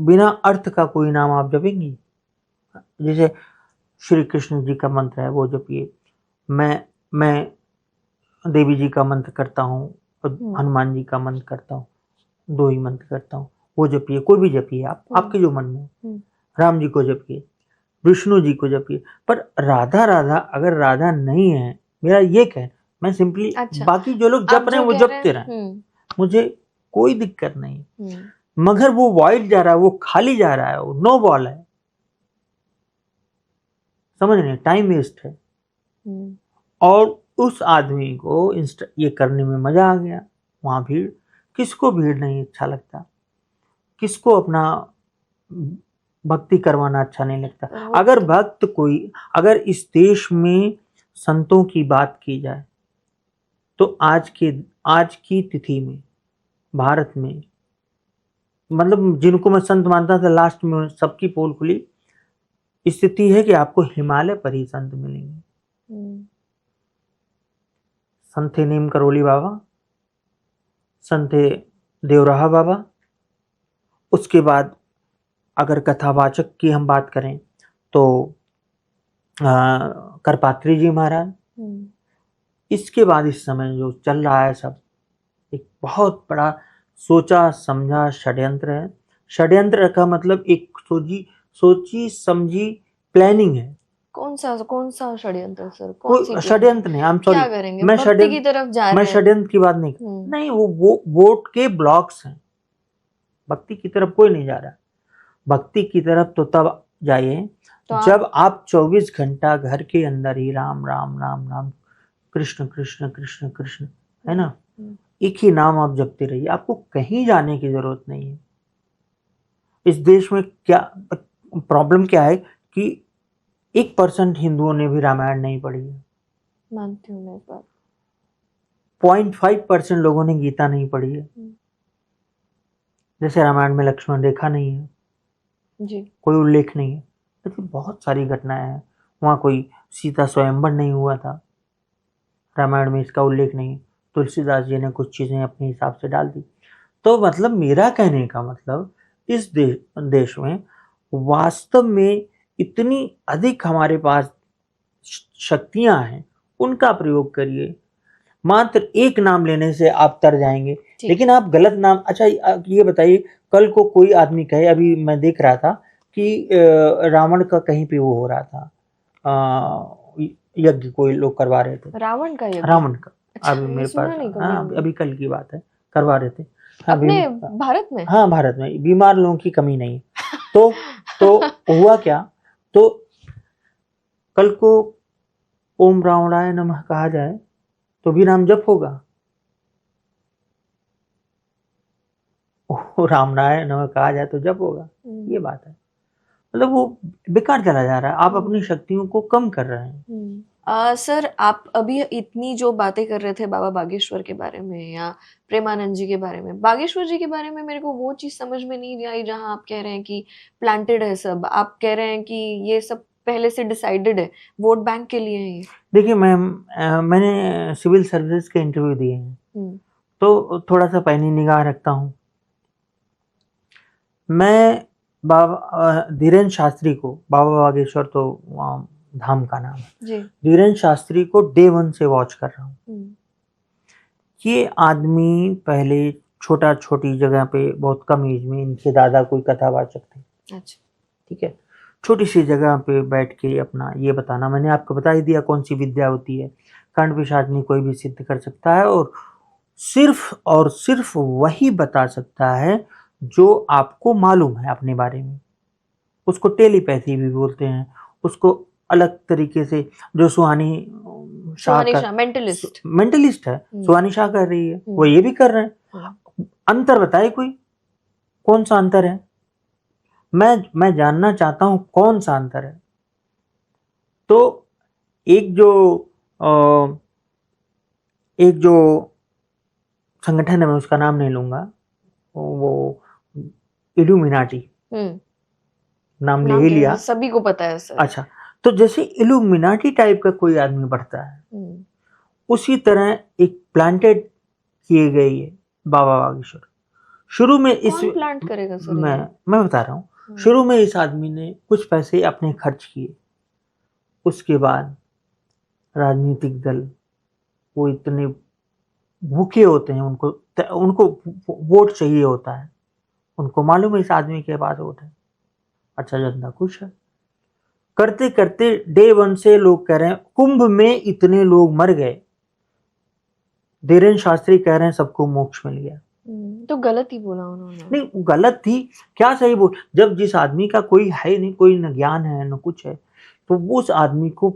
बिना अर्थ का कोई नाम आप जपेंगी? जैसे श्री कृष्ण जी का मंत्र है वो जपिए, मैं देवी जी का मंत्र करता हूँ और हम्म। हनुमान जी का मंत्र करता हूँ, 2 ही मंत्र करता हूँ, वो जपिए, कोई भी जपिए आप, आपके जो मन में हो। हम्म। राम जी को जपिए, विष्णु जी को जपिए, पर राधा राधा अगर राधा नहीं है, मेरा ये कह, मैं सिंपली अच्छा, बाकी जो लोग आप जप रहे जो हैं वो कह रहे जपते हैं, रहें, मुझे कोई दिक्कत नहीं, हम्म, मगर वो वाइड जा रहा है, वो खाली जा रहा है, वो नो बॉल है, समझ रहे हैं, टाइम वेस्ट है। हम्म, और उस आदमी को ये करने में मजा आ गया, वहां भीड़, किसको भीड़ नहीं अच्छा लगता, किसको अपना भक्ति करवाना अच्छा नहीं लगता। पर वो अगर तो भक्त कोई, अगर इस देश में संतों की बात की जाए तो आज की तिथि में भारत में, मतलब जिनको मैं संत मानता था, लास्ट में सबकी पोल खुली, स्थिति है कि आपको हिमालय पर ही संत मिलेंगे। हम्म, संत नीम करोली बाबा, संत देवराहा बाबा, उसके बाद अगर कथावाचक की हम बात करें तो करपात्री जी महाराज, हम्म, इसके बाद इस समय जो चल रहा है सब एक बहुत बड़ा सोचा समझा षड्यंत्र है। षड्यंत्र का मतलब एक सोची समझी प्लानिंग है। कौन सा षड्यंत्र सर, कौन सी कोई प्लान, षड्यंत्र नहीं, आई एम सॉरी, क्या करेंगे, मैं भक्ति की षड्यंत्र तरफ जा मैं रहे हैं। षड्यंत्र की बात नहीं कर, नहीं, वो वोट के ब्लॉक्स हैं, भक्ति की तरफ कोई नहीं जा रहा। भक्ति की तरफ तो तब जाइए तो जब आप 24 घंटा घर के अंदर ही राम राम राम राम, कृष्ण कृष्ण कृष्ण कृष्ण, है ना, एक ही नाम आप जपते रहिए, आपको कहीं जाने की जरूरत नहीं है। इस देश में क्या प्रॉब्लम क्या है कि 1% हिंदुओं ने भी रामायण नहीं पढ़ी है, मानती हूँ मैं इस बात। 0.5% लोगों ने गीता नहीं पढ़ी है। जैसे रामायण में लक्ष्मण रेखा नहीं है जी, कोई उल्लेख नहीं है, लेकिन बहुत सारी घटनाएं हैं, वहाँ कोई सीता स्वयंवर नहीं हुआ था, रामायण में इसका उल्लेख नहीं, तुलसीदास जी ने कुछ चीजें अपने हिसाब से डाल दी। तो मतलब मेरा कहने का मतलब, इस देश में वास्तव में इतनी अधिक हमारे पास शक्तियां हैं, उनका प्रयोग करिए। मात्र एक नाम लेने से आप तर जाएंगे, लेकिन आप गलत नाम, अच्छा ये बताइए, कल को कोई आदमी कहे, अभी मैं देख रहा था कि रावण का कहीं पे वो हो रहा था, यज्ञ कोई लोग करवा रहे थे, रावण का यज्ञ, रावण का, अच्छा, अभी ये मेरे सुना पास, नहीं कभी हाँ हमने। अभी कल की बात है, करवा रहे थे। हाँ, अपने भारत में। हाँ भारत में बीमार लोगों की कमी नहीं। तो हुआ क्या, तो कल को ओम रावणाय नमः कहा जाए तो भी नाम जप होगा, रामनाय नमः कहा जाए तो जप होगा, ये बात है। मतलब वो बेकार चला जा रहा है, आप अपनी शक्तियों को कम कर रहे हैं। सर, आप अभी इतनी जो बातें कर रहे थे बाबा बागेश्वर के बारे में या प्रेमानंद जी के बारे में, बागेश्वर जी के बारे में मेरे को वो चीज समझ में नहीं आई जहां आप कह रहे हैं कि प्लांटेड है सब, आप कह रहे हैं कि ये सब पहले से डिसाइडेड है, वोट बैंक के लिए है ये। देखिए मैंने सिविल सर्विस के इंटरव्यू दिए हैं, तो थोड़ा सा पैनी निगाह रखता हूँ मैं। बाबा धीरेन्द्र शास्त्री को, बाबा बागेश्वर तो धाम का नाम है, धीरेन्द्र शास्त्री को डे 1 से वॉच कर रहा हूँ। ये आदमी पहले छोटी जगह पे बहुत कम एज में, इनके दादा कोई कथावाचक थे, अच्छा, ठीक है, छोटी सी जगह पे बैठ के अपना ये बताना, मैंने आपको बता ही दिया कौन सी विद्या होती है, खंड पिशाचनी कोई भी सिद्ध कर सकता है, और सिर्फ वही बता सकता है जो आपको मालूम है अपने बारे में, उसको टेलीपैथी भी बोलते हैं, उसको अलग तरीके से, जो सुहानी शाह मेंटलिस्ट है, सुहानी शाह कर रही है, वो ये भी कर रहे हैं। अंतर बताए कोई, कौन सा अंतर है, मैं जानना चाहता हूं कौन सा अंतर है। तो एक जो संगठन है, मैं उसका नाम नहीं लूंगा, वो इल्यूमिनाटी, नाम ले ही लिया, सभी को पता है सर। अच्छा, तो जैसे इल्यूमिनाटी टाइप का कोई आदमी बढ़ता है, उसी तरह एक प्लांटेड किए गए ये बाबा बागेश्वर। शुरू में कौन प्लांट करेगा सर? मैं बता रहा हूँ, शुरू में इस आदमी ने कुछ पैसे अपने खर्च किए, उसके बाद राजनीतिक दल वो इतने भूखे होते हैं, उनको उनको वोट चाहिए होता है, उनको मालूम है इस आदमी के पास वोट है। अच्छा, जनता खुश है। करते करते डे 1 से लोग कह रहे हैं कुंभ में इतने लोग मर गए, धीरेन्द्र शास्त्री कह रहे हैं सबको मोक्ष मिल गया। तो गलत ही बोला उन्होंने। नहीं, गलत थी क्या, सही बोल। जब जिस आदमी का कोई है नहीं, कोई न ज्ञान है न कुछ है, तो वो उस आदमी को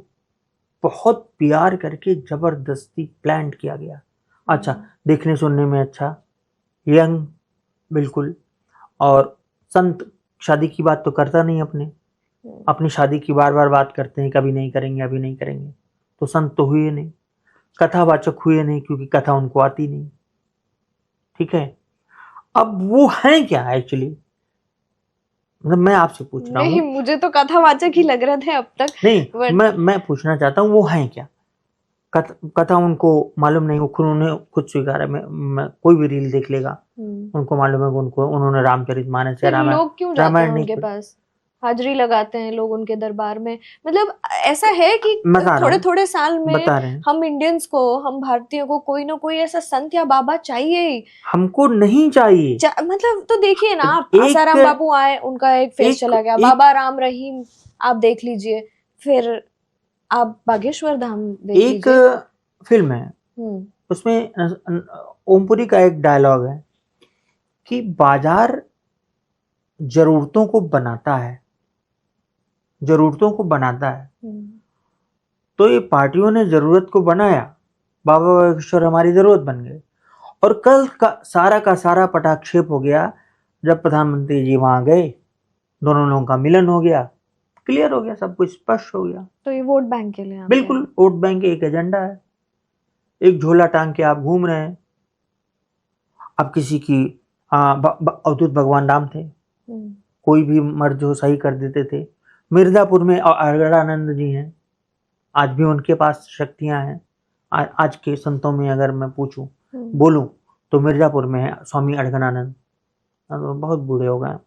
बहुत प्यार करके जबरदस्ती प्लांट किया गया। अच्छा, देखने सुनने में अच्छा, यंग बिल्कुल, और संत शादी की बात तो करता नहीं, अपनी शादी की बार बार बात करते हैं, कभी नहीं करेंगे अभी नहीं करेंगे, तो संत तो हुए नहीं, कथावाचक हुए नहीं, क्योंकि कथा उनको आती नहीं। ठीक है, अब वो है क्या एक्चुअली, मतलब मैं आपसे पूछ रहा नहीं, हूँ। मुझे तो कथावाचक ही लग रहे थे अब तक। नहीं, मैं पूछना चाहता हूँ वो है क्या। कथा उनको मालूम नहीं, वो खुद उन्होंने खुद स्वीकारा। मैं कोई भी रील देख लेगा, उनको मालूम है कि उन्होंने रामचरितमानस या फिर लोग क्यों जाते हैं रामायण नहीं उनके पढ़ी। पास, हाजिरी लगाते हैं लोग उनके दरबार में। मतलब ऐसा है कि बता रहा थोड़े हूँ, थोड़े साल में बता रहे हैं, हम इंडियंस को, हम भारतीयों को कोई ना कोई ऐसा संत या बाबा चाहिए ही। हमको नहीं चाहिए। मतलब तो देखिए ना, आप एक आसाराम बापू आए, उनका एक फेस एक चला गया। एक बाबा राम रहीम आप देख लीजिए, फिर आप बागेश्वर धाम देख एक लीजिए। फिल्म है, उसमें ओमपुरी का एक डायलॉग है कि बाजार जरूरतों को बनाता है, जरूरतों को बनाता है। तो ये पार्टियों ने जरूरत को बनाया, बाबा बागेश्वर हमारी जरूरत बन गए, और कल का सारा पटाक्षेप हो गया जब प्रधानमंत्री जी वहां गए, दोनों लोगों का मिलन हो गया, क्लियर हो गया, सब कुछ स्पष्ट हो गया। तो ये वोट बैंक के लिए बिल्कुल, वोट बैंक एक एजेंडा है, एक झोला टांग के आप घूम रहे हैं। अब किसी की अवधूत भगवान राम थे, कोई भी मर्द जो सही कर देते थे। मिर्जापुर में अगड़ानंद जी हैं, आज भी उनके पास शक्तियां हैं। आज के संतों में अगर मैं पूछूं, बोलूं, तो मिर्जापुर में है स्वामी अड़गड़ानंद, बहुत बूढ़े हो गए,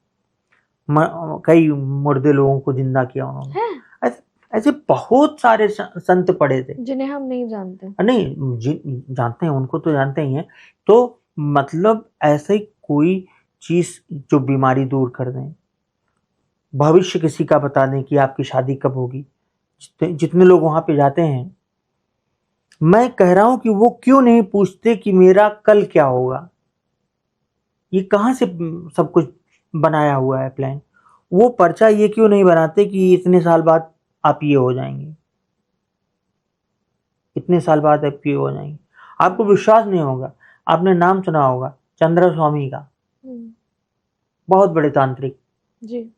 कई मुर्दे लोगों को जिंदा किया उन्होंने। ऐसे बहुत सारे संत पड़े थे जिन्हें हम नहीं जानते। नहीं, जानते हैं, उनको तो जानते ही हैं। तो मतलब ऐसे कोई चीज जो बीमारी दूर कर दें, भविष्य किसी का बता दें कि आपकी शादी कब होगी, जितने लोग वहां पे जाते हैं, मैं कह रहा हूं कि वो क्यों नहीं पूछते कि मेरा कल क्या होगा। ये कहां से सब कुछ बनाया हुआ है प्लान। वो पर्चा ये क्यों नहीं बनाते कि इतने साल बाद आप ये हो जाएंगे, इतने साल बाद आप ये हो जाएंगे। आपको विश्वास नहीं होगा, आपने नाम सुना होगा चंद्र स्वामी का, बहुत बड़े तांत्रिक जी।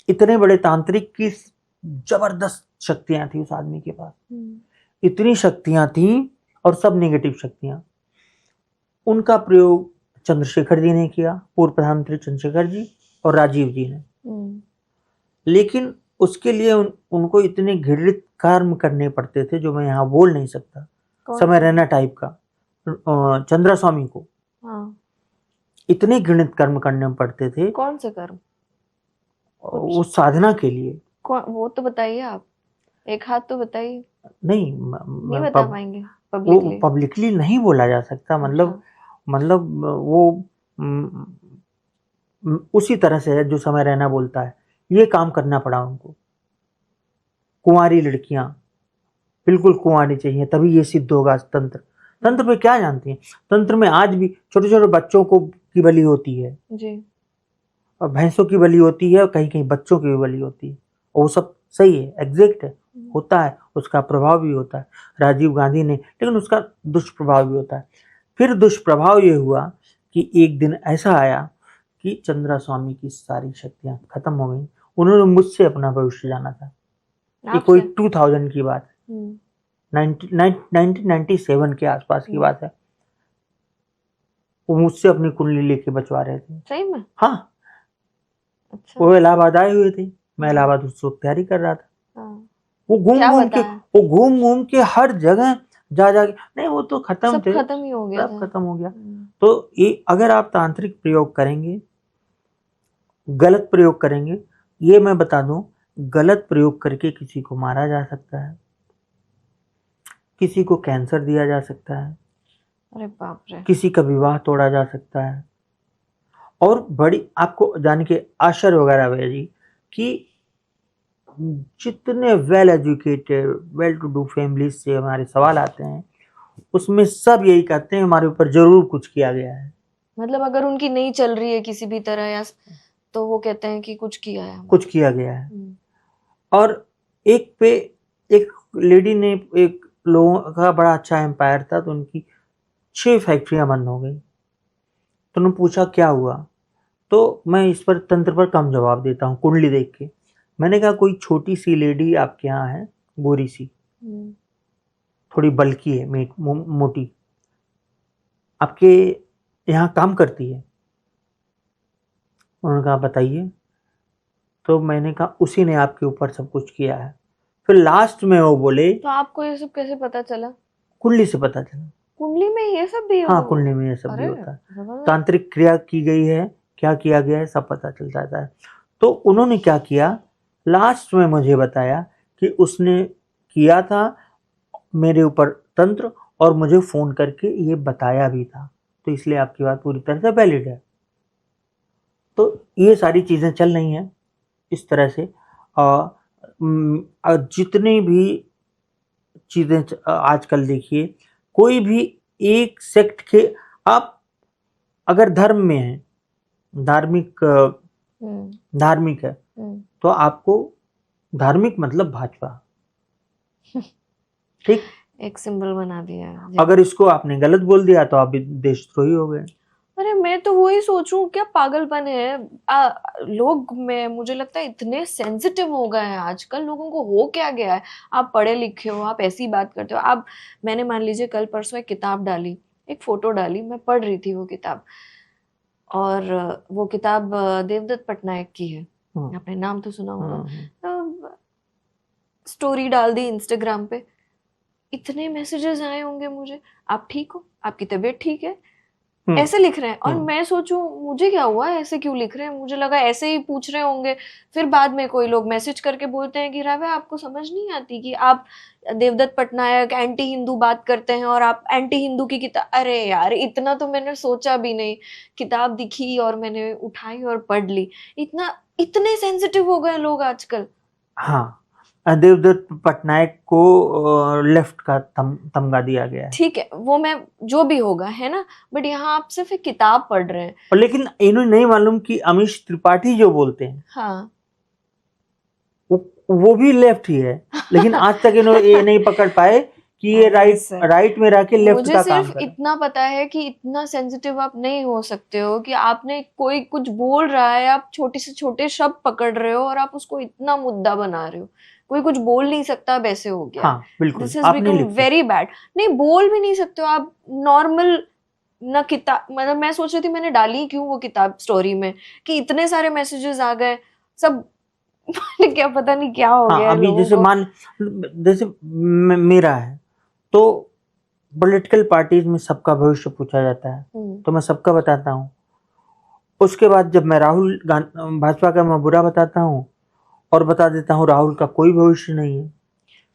इतने बड़े तांत्रिक की जबरदस्त शक्तियां थी उस आदमी के पास, इतनी शक्तियां थी, और सब नेगेटिव शक्तियां। उनका प्रयोग चंद्रशेखर जी ने किया, पूर्व प्रधानमंत्री चंद्रशेखर जी और राजीव जी ने। लेकिन उसके लिए उनको इतने घृणित कर्म करने पड़ते थे जो मैं यहाँ बोल नहीं सकता, समय रैना टाइप का, चंद्रा स्वामी को इतने घृणित कर्म करने पड़ते थे। कौन से कर्म? उस साधना के लिए। वो तो बताइए आप, एक हाथ तो बताइए। नहीं बता पाएंगे वो पब्लिकली नहीं बोला जा सकता। मतलब वो उसी तरह से है जो समय रैना बोलता है। ये काम करना पड़ा उनको। कुंवारी लड़कियां बिल्कुल कुंवारी चाहिए, तभी ये सिद्ध होगा तंत्र। तंत्र में क्या जानती हैं? तंत्र में आज भी छोटे छोटे बच्चों को की बलि होती है जी, और भैंसों की बलि होती है, और कहीं कहीं बच्चों की भी बलि होती है, और वो सब सही है, एग्जैक्ट है, होता है, उसका प्रभाव भी होता है। राजीव गांधी ने, लेकिन उसका दुष्प्रभाव भी होता है। फिर दुष्प्रभाव ये हुआ कि एक दिन ऐसा आया कि चंद्रा स्वामी की सारी शक्तियां खत्म हो गई। उन्होंने मुझसे अपना भविष्य जाना था। ये कोई 2000 की बात है, 1997 के आसपास की बात है। वो मुझसे अपनी कुंडली लेके बचवा रहे थे। सही में? हाँ। अच्छा। वो इलाहाबाद आए हुए थे, मैं इलाहाबाद उस वक्त तैयारी कर रहा था। वो घूम घूम के हर जगह जा के, नहीं वो तो खत्म थे, खत्म ही हो गया, सब खत्म हो गया। तो ये अगर आप तांत्रिक प्रयोग करेंगे, गलत प्रयोग करेंगे, ये मैं बता दूं, गलत प्रयोग करके किसी को मारा जा सकता है, किसी को कैंसर दिया जा सकता है, अरे बाप रे। किसी का विवाह तोड़ा जा सकता है। और बड़ी आपको जान के आश्चर्य वगैरह भैया जी कि जितने well educated well to do family से हमारे सवाल आते हैं, उसमें सब यही कहते हैं हमारे ऊपर जरूर कुछ किया गया है। मतलब अगर उनकी नहीं चल रही है किसी भी तरह या तो वो कहते हैं कि कुछ किया है कुछ किया गया है। हम्म, और एक लेडी ने, एक लोगों का बड़ा अच्छा एम्पायर था, तो उनकी 6 फैक्ट्रियां बंद हो गई। तो उन्होंने पूछा क्या हुआ, तो मैं इस पर तंत्र पर कम जवाब देता हूँ कुंडली देख के। मैंने कहा कोई छोटी सी लेडी आपके यहाँ है, गोरी सी, थोड़ी बल्की है, मोटी, आपके यहाँ काम करती है? उन्होंने कहा बताइए। तो मैंने कहा उसी ने आपके ऊपर सब कुछ किया है। फिर लास्ट में वो बोले तो आपको ये सब कैसे पता चला? कुंडली से पता चला। कुंडली में ये सब भी हाँ, कुंडली में ये सब भी अरे होता है, जबरदस्त। तांत्रिक क्रिया की गई है, क्या किया गया है सब पता चल जाता है। तो उन्होंने क्या किया, लास्ट में मुझे बताया कि उसने किया था मेरे ऊपर तंत्र, और मुझे फोन करके ये बताया भी था, तो इसलिए आपकी बात पूरी तरह से वैलिड है। तो ये सारी चीजें चल रही हैं इस तरह से। जितनी भी चीजें आजकल देखिए, कोई भी एक सेक्ट के, आप अगर धर्म में है, धार्मिक धार्मिक है, तो आपको धार्मिक मतलब भाजपा, ठीक, एक सिंबल बना दिया है जी। अगर इसको आपने गलत बोल दिया तो आप भी देशद्रोही हो गए। अरे मैं तो वही सोचूं क्या पागलपन है। लोग में मुझे लगता है इतने सेंसिटिव हो गए हैं आजकल, लोगों को हो क्या गया है। आप पढ़े लिखे हो, आप ऐसी बात करते हो। आप मैंने मान लीजिए कल परसों एक किताब डाली, एक फोटो डाली, मैं पढ़ रही थी वो किताब, और वो किताब देवदत्त पटनायक की है, आपने नाम तो सुना होगा। स्टोरी डाल दी इंस्टाग्राम पे, इतने मैसेजेस आए होंगे मुझे, आप ठीक हो, आपकी तबीयत ठीक है, ऐसे लिख रहे हैं। और मैं सोचूं मुझे क्या हुआ, ऐसे क्यों लिख रहे हैं, मुझे लगा ऐसे ही पूछ रहे होंगे। फिर बाद में कोई लोग मैसेज करके बोलते हैं कि रावे आपको समझ नहीं आती कि आप देवदत्त पटनायक एंटी हिंदू बात करते हैं और आप एंटी हिंदू की किताब। अरे यार इतना तो मैंने सोचा भी नहीं, किताब दिखी और मैंने उठाई और पढ़ ली। इतने सेंसिटिव हो गए लोग आजकल। हाँ, देवदत्त पटनायक को लेफ्ट का तमगा दिया गया है। ठीक है, वो मैं जो भी होगा है ना, बट यहाँ आप सिर्फ एक किताब पढ़ रहे हैं। और लेकिन इन्हें नहीं मालूम कि अमीश त्रिपाठी जो बोलते हैं, हाँ वो भी लेफ्ट ही है, लेकिन आज तक इन्होंने ये नहीं पकड़ पाए कि ये राइट में रह के लेफ्ट मुझे का काम सिर्फ कर रहा है। इतना पता है कि इतना सेंसिटिव आप नहीं हो सकते हो कि आपने कोई कुछ बोल रहा है, आप छोटे से छोटे शब्द पकड़ रहे हो और आप उसको इतना मुद्दा बना रहे हो। कोई कुछ बोल नहीं सकता, अब ऐसे हो गया। हाँ बिल्कुल, दिस इज आप नहीं बिकम लिख सकते। Very bad. नहीं बोल भी नहीं सकते हो आप नॉर्मल ना किताब। मतलब मैं सोच रही थी मैंने डाली क्यों वो किताब स्टोरी में कि इतने सारे मैसेजेस आ गए सब। क्या पता नहीं क्या हो गया हाँ, है अभी लोगों जैसे को। जैसे मेरा है, तो पॉलिटिकल पार्टीज में सबका भविष्य पूछा जाता है, तो मैं सबका बताता हूँ। उसके बाद जब मैं राहुल गांधी भाजपा का मैं बुरा बताता हूँ और बता देता हूँ राहुल का कोई भविष्य नहीं है।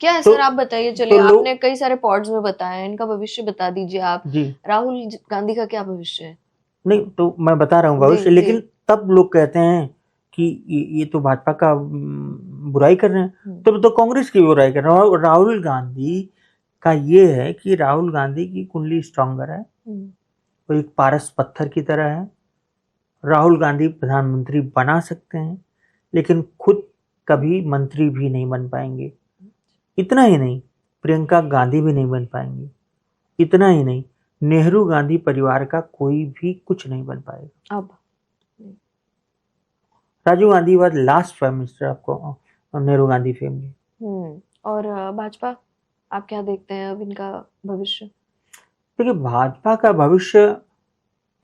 क्या है तो, सर, आप बताइए। चलिए तो आपने कई सारे पॉड्स में बताया, इनका भविष्य बता दीजिए आप। जी राहुल गांधी का क्या भविष्य है? नहीं, तो मैं बता रहा हूँ भविष्य, लेकिन तब लोग कहते हैं कि ये तो भाजपा का बुराई कर रहे हैं, तो कांग्रेस की बुराई कर रहे हैं। और राहुल गांधी का ये है कि राहुल गांधी की कुंडली स्ट्रॉन्गर है, वो एक पारस पत्थर की तरह है। राहुल गांधी प्रधानमंत्री बना सकते हैं, लेकिन खुद कभी मंत्री भी नहीं बन पाएंगे। इतना ही नहीं, प्रियंका गांधी भी नहीं बन पाएंगी। इतना ही नहीं, नेहरू गांधी परिवार का कोई भी कुछ नहीं बन पाएगा। अब Rajiv Gandhi was last prime minister आपको, नेहरू गांधी फैमिली। और भाजपा, आप क्या देखते हैं अब इनका भविष्य? देखिए भाजपा का भविष्य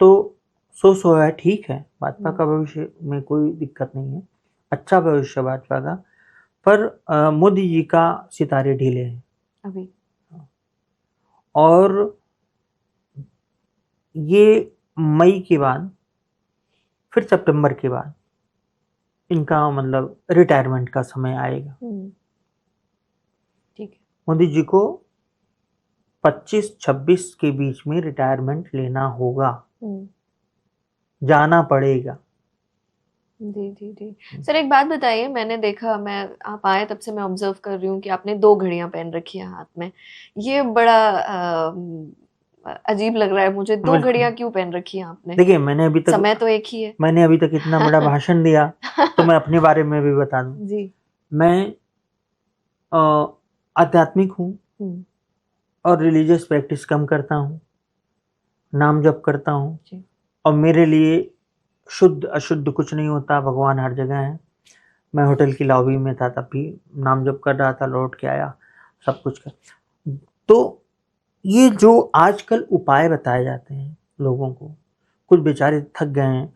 तो सो है, ठीक है, भाजपा का भविष्य में कोई दिक्कत नहीं है, अच्छा भविष्य भाजपा का। पर मोदी जी का सितारे ढीले हैं अभी, और ये मई के बाद, फिर सितंबर के बाद इनका मतलब रिटायरमेंट का समय आएगा। ठीक है। मोदी जी को 25-26 के बीच में रिटायरमेंट लेना होगा, जाना पड़ेगा। जी जी जी सर, एक बात बताइए, मैंने देखा, मैं आप आए तब से मैं ऑब्जर्व कर रही हूँ कि आपने 2 घड़ियां पहन रखी हैं हाथ में। ये बड़ा अजीब लग रहा है मुझे। 2 बिल्कुल। घड़ियां क्यों पहन रखी हैं आपने? देखिए, समय तो एक ही है। मैंने अभी तक इतना बड़ा भाषण दिया, तो मैं अपने बारे में भी बता दूं। जी। मैं आध्यात्मिक हूँ और रिलीजियस प्रैक्टिस कम करता हूँ, नाम जप करता हूँ, जी। और मेरे लिए शुद्ध अशुद्ध कुछ नहीं होता, भगवान हर जगह है। मैं होटल की लॉबी में था तब भी नाम जप कर रहा था, लौट के आया, सब कुछ कर। तो ये जो आजकल उपाय बताए जाते हैं लोगों को, कुछ बेचारे थक गए हैं,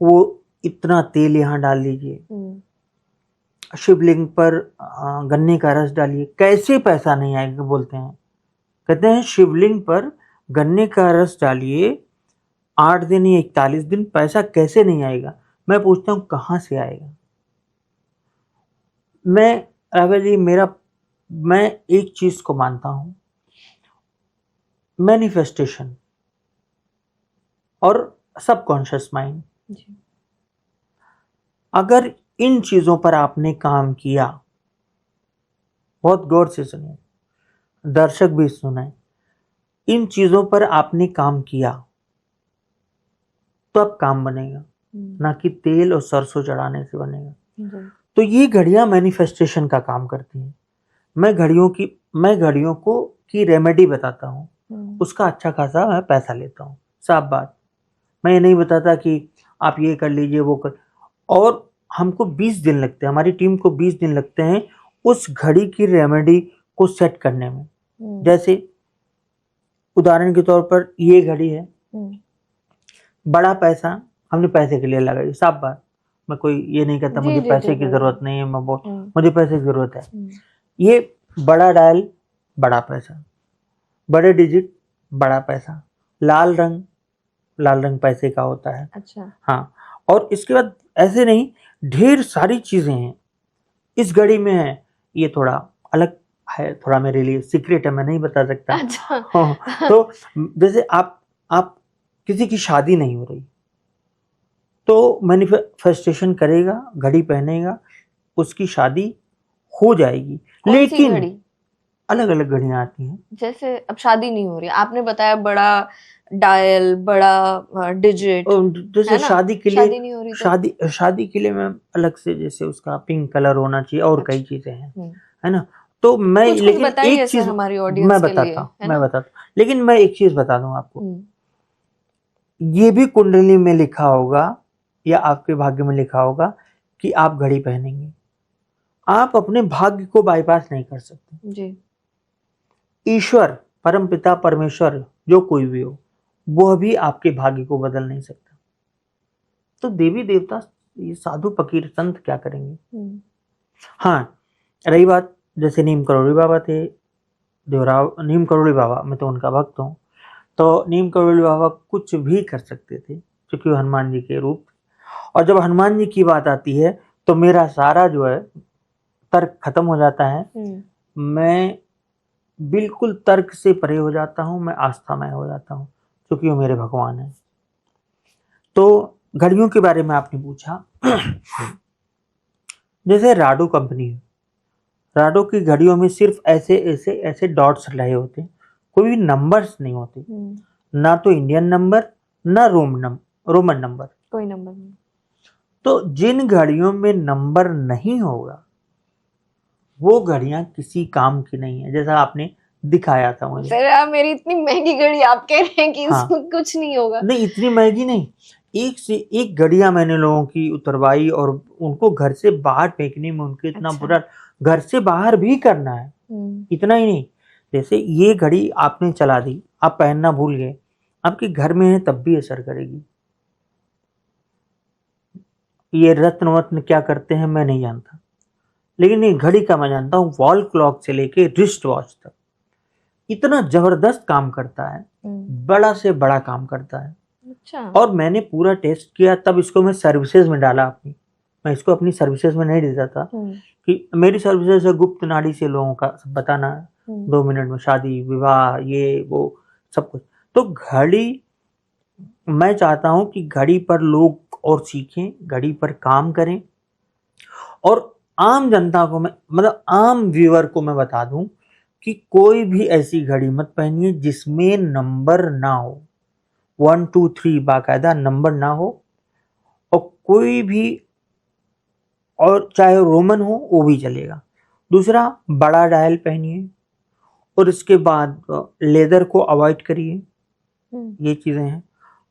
वो इतना तेल यहाँ डाल लीजिए, शिवलिंग पर गन्ने का रस डालिए, कैसे पैसा नहीं आएगा बोलते हैं। कहते हैं शिवलिंग पर गन्ने का रस डालिए, 8 दिन या 41 दिन, पैसा कैसे नहीं आएगा? मैं पूछता हूँ कहाँ से आएगा? राघव जी, मैं एक चीज को मानता हूँ, मैनिफेस्टेशन और सबकॉन्शियस माइंड। अगर इन चीजों पर आपने काम किया, बहुत गौर से सुनिए, दर्शक भी सुने, इन चीजों पर आपने काम किया तो अब काम बनेगा, ना कि तेल और सरसों चढ़ाने से बनेगा। तो ये घड़ियां मैनिफेस्टेशन का काम करती हैं। मैं घड़ियों को की रेमेडी बताता हूँ, उसका अच्छा खासा मैं पैसा लेता हूँ, साफ बात। मैं ये नहीं बताता कि आप ये कर लीजिए वो कर, और हमको 20 दिन लगते हैं, हमारी टीम को 20 दिन लगते हैं उस घड़ी की रेमेडी को सेट करने में। जैसे उदाहरण के तौर पर ये घड़ी है, बड़ा पैसा हमने पैसे के लिए लगाई, साफ बात। मैं कोई ये नहीं कहता मुझे पैसे की जरूरत नहीं है, मुझे पैसे की जरूरत है। ये बड़ा डायल बड़ा पैसा, बड़े डिजिट बड़ा पैसा, लाल रंग पैसे का होता है। अच्छा। हाँ, और इसके बाद ऐसे नहीं, ढेर सारी चीजें हैं इस घड़ी में है। ये थोड़ा अलग है, थोड़ा मेरे लिए सीक्रेट है, मैं नहीं बता सकता। अच्छा। तो जैसे आप किसी की शादी नहीं हो रही तो मैनिफेस्टेशन करेगा, घड़ी पहनेगा, उसकी शादी हो जाएगी। लेकिन अलग अलग घड़ियां आती हैं। जैसे अब शादी नहीं हो रही, आपने बताया बड़ा डायल, बड़ा डिजिट, जैसे शादी के लिए शादी नहीं हो रही तो? शादी के लिए मैं अलग से, जैसे उसका पिंक कलर होना चाहिए, और कई चीजें हैं, है ना। तो मैं लेकिन एक चीज मैं बताता हूँ, लेकिन मैं एक चीज बता दूं आपको, ये भी कुंडली में लिखा होगा या आपके भाग्य में लिखा होगा कि आप घड़ी पहनेंगे। आप अपने भाग्य को बाईपास नहीं कर सकते जी। ईश्वर, परमपिता परमेश्वर, जो कोई भी हो, वह भी आपके भाग्य को बदल नहीं सकता। तो देवी देवता, ये साधु फकीर संत क्या करेंगे? हाँ, रही बात, जैसे नीम करोड़ी बाबा थे, देवराव नीम करोड़ी बाबा, मैं तो उनका भक्त हूँ। तो नीम करोड़ी बाबा कुछ भी कर सकते थे क्योंकि वो हनुमान जी के रूप। और जब हनुमान जी की बात आती है तो मेरा सारा जो है तर्क खत्म हो जाता है। मैं बिल्कुल तर्क से परे हो जाता हूँ, मैं आस्थामय हो जाता हूँ क्योंकि वो मेरे भगवान हैं। तो घड़ियों के बारे में आपने पूछा, जैसे राडो कंपनी है, राडो की घड़ियों में सिर्फ ऐसे डॉट्स लगे होते हैं, कोई भी नंबर्स नहीं होते, ना तो इंडियन नंबर, ना रोमन नंबर, कोई नंबर नहीं। तो जिन घड़ियों में नंबर नहीं होगा वो घड़ियां किसी काम की नहीं है, जैसा आपने दिखाया था मुझे। सर आप मेरी इतनी महंगी घड़ी आप कह रहे हैं कि इसमें कुछ नहीं होगा? नहीं, इतनी महंगी नहीं, एक से एक घड़ियां मैंने लोगों की उतरवाई और उनको घर से बाहर फेंकने में उनके इतना बुरा, घर से बाहर भी करना है। इतना ही नहीं, जैसे ये घड़ी आपने चला दी, आप पहनना भूल गए, आपके घर में है तब भी असर करेगी। ये रत्न क्या करते हैं मैं नहीं जानता, लेकिन ये घड़ी का मैं जानता हूँ, वॉल क्लॉक से लेके रिस्ट वॉच तक इतना जबरदस्त काम करता है, बड़ा से बड़ा काम करता है। अच्छा। और मैंने पूरा टेस्ट किया, तब इसको मैं सर्विसेज में डाला अपनी, मैं इसको अपनी सर्विसेज में नहीं देता था कि मेरी सर्विसेज है गुप्त नाड़ी से लोगों का बताना, 2 मिनट में शादी विवाह ये वो सब कुछ। तो घड़ी, मैं चाहता हूं कि घड़ी पर लोग और सीखें, घड़ी पर काम करें। और आम जनता को मैं, मतलब आम व्यूअर को मैं बता दूं कि कोई भी ऐसी घड़ी मत पहनिए जिसमें नंबर ना हो, 1 2 3 बाकायदा नंबर ना हो, और कोई भी, और चाहे रोमन हो वो भी चलेगा। दूसरा, बड़ा डायल पहनिए, और इसके बाद लेदर को अवॉइड करिए। ये चीजें हैं।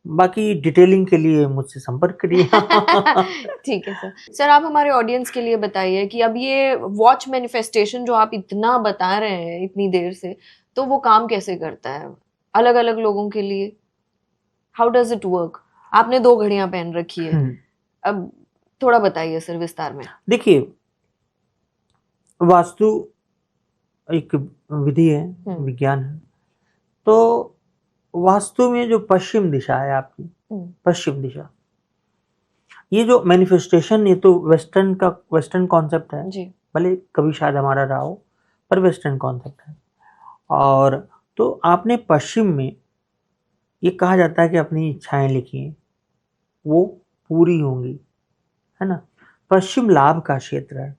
बाकी डिटेलिंग के लिए मुझसे संपर्क करिए। ठीक है सर। सर आप हमारे ऑडियंस के लिए बताइए कि अब ये वॉच मैनिफेस्टेशन जो आप इतना बता रहे हैं इतनी देर से, तो वो काम कैसे करता है अलग अलग लोगों के लिए? How does it work? आपने 2 घड़ियां पहन रखी है, अब थोड़ा बताइए सर विस्तार में। देखिए, वास्तु एक विधि है, विज्ञान है। तो वास्तु में जो पश्चिम दिशा है आपकी, पश्चिम दिशा, ये जो मैनिफेस्टेशन, ये तो वेस्टर्न कॉन्सेप्ट है जी। भले कभी शायद हमारा रहा हो, पर वेस्टर्न कॉन्सेप्ट है। और तो आपने पश्चिम में, ये कहा जाता है कि अपनी इच्छाएं लिखिए, वो पूरी होंगी, है ना। पश्चिम लाभ का क्षेत्र है,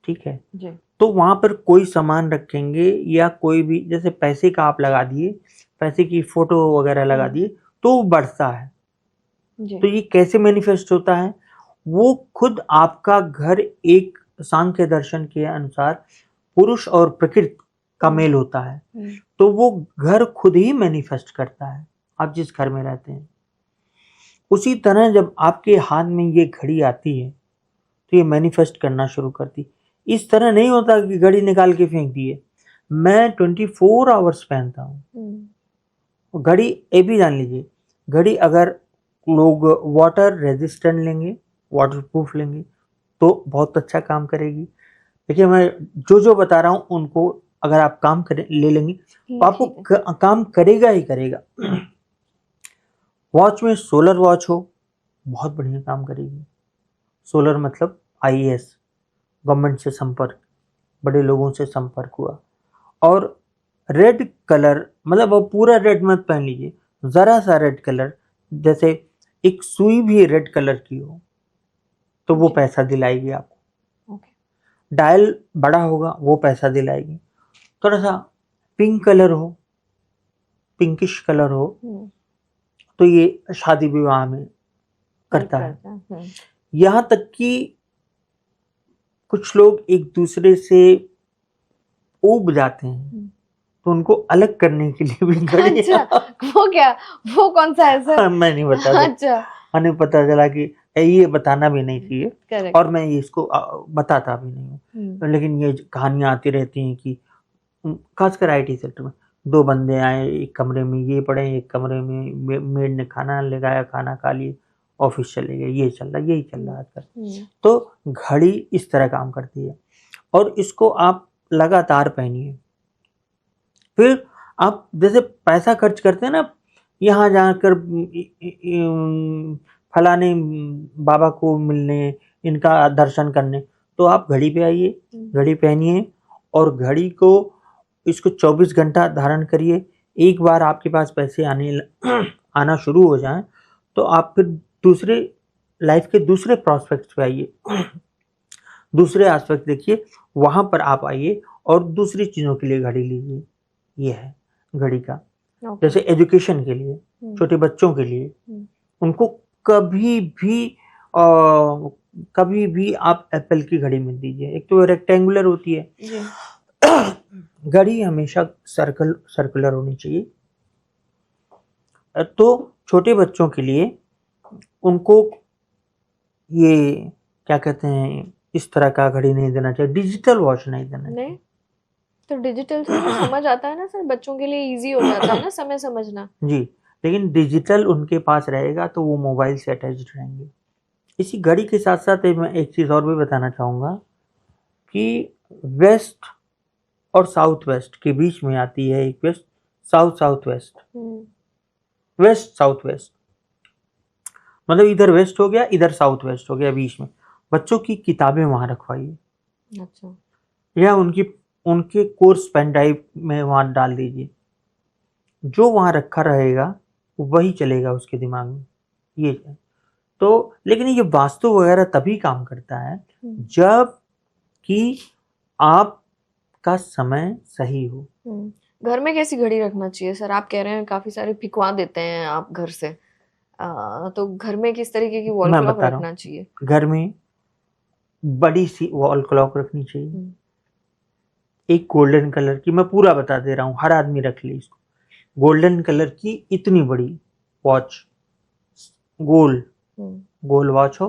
ठीक है जी। तो वहां पर कोई सामान रखेंगे या कोई भी, जैसे पैसे का आप लगा दिए, पैसे की फोटो वगैरह लगा दिए, तो वो बढ़ता है। जी। तो ये कैसे मैनिफेस्ट होता है? वो खुद आपका घर, एक सांख्य दर्शन के अनुसार पुरुष और प्रकृति का मेल होता है, तो वो घर खुद ही मैनिफेस्ट करता है, आप जिस घर में रहते हैं। उसी तरह जब आपके हाथ में ये घड़ी आती है तो ये मैनिफेस्ट करना शुरू करती। इस तरह नहीं होता कि घड़ी निकाल के फेंक दिए। मैं 24 आवर्स पहनता हूँ घड़ी। ये भी जान लीजिए, घड़ी अगर लोग वाटर रेजिस्टेंट लेंगे, वाटर प्रूफ लेंगे, तो बहुत अच्छा काम करेगी। देखिए, मैं जो जो बता रहा हूँ उनको अगर आप काम करे ले लेंगे तो आपको काम करेगा ही करेगा। वॉच में सोलर वॉच हो, बहुत बढ़िया काम करेगी। सोलर मतलब IAS, गवर्नमेंट से संपर्क, बड़े लोगों से संपर्क हुआ। और रेड कलर, मतलब वो पूरा रेड मत पहन लीजिए, जरा सा रेड कलर, जैसे एक सुई भी रेड कलर की हो, तो वो पैसा दिलाएगी आपको। डायल बड़ा होगा, वो पैसा दिलाएगी। थोड़ा सा पिंक कलर हो, पिंकिश कलर हो, तो ये शादी विवाह में करता है। यहाँ तक कि कुछ लोग एक दूसरे से ऊब जाते हैं, तो उनको अलग करने के लिए भी घड़ी। अच्छा, वो क्या, वो कौन सा है सर? मैं नहीं बता। अच्छा, हमें पता चला कि ये बताना भी नहीं चाहिए, और मैं इसको बताता भी नहीं हूँ, लेकिन ये कहानियां आती रहती हैं कि खासकर IT सेक्टर में 2 बंदे आए, एक कमरे में ये पड़े, एक कमरे में मेड ने खाना लगाया, खाना खा लिए, ऑफिस चले गए। ये चल रहा, यही चल रहा आजकल। तो घड़ी इस तरह काम करती है, और इसको आप लगातार पहनिए। फिर आप जैसे पैसा खर्च करते हैं ना, यहाँ जाकर फलाने बाबा को मिलने, इनका दर्शन करने, तो आप घड़ी पे आइए, घड़ी पहनिए, और घड़ी को, इसको 24 घंटा धारण करिए। एक बार आपके पास पैसे आना शुरू हो जाएं, तो आप फिर दूसरे लाइफ के दूसरे प्रोस्पेक्ट्स पे आइए, दूसरे एस्पेक्ट देखिए, वहां पर आप आइए और दूसरी चीजों के लिए घड़ी लीजिए। ये है घड़ी का। जैसे एजुकेशन के लिए, छोटे बच्चों के लिए, उनको कभी भी आप एप्पल की घड़ी मत दीजिए। एक तो रेक्टेंगुलर होती है घड़ी, हमेशा सर्कुलर होनी चाहिए। तो छोटे बच्चों के लिए उनको ये क्या कहते हैं, इस तरह का घड़ी नहीं देना चाहिए, डिजिटल वॉच नहीं देना चाहिए। तो डिजिटल से तो समझ आता है ना सर, बच्चों के लिए इजी हो जाता है ना समय समझना। जी, लेकिन डिजिटल उनके पास रहेगा तो वो मोबाइल से अटैच्ड रहेंगे। इसी घड़ी के साथ साथ मैं एक चीज़ और भी बताना चाहूँगा कि वेस्ट और साउथ वेस्ट के बीच में आती है एक west, south west. West south west मतलब इधर वेस्ट हो गया, इधर साउथ वेस्ट हो गया, बीच में। बच्चों की किताबें वहां रखवाइए। अच्छा। या उनके कोर्स पेन ड्राइव में वहाँ डाल दीजिए, जो वहाँ रखा रहेगा वही चलेगा उसके दिमाग में। ये है। तो लेकिन ये वास्तु वगैरह तभी काम करता है जब कि आपका समय सही हो। घर में कैसी घड़ी रखना चाहिए सर? आप कह रहे हैं काफी सारे फिकवा देते हैं आप घर से, तो घर में किस तरीके की वॉल मैं क्लॉक बता रहा रखना चाहिए? घर में बड़ी सी वॉल क्लॉक रखनी चाहिए, एक गोल्डन कलर की, मैं पूरा बता दे रहा हूँ, हर आदमी रख ले इसको। गोल्डन कलर की इतनी बड़ी वॉच, गोल गोल वॉच हो,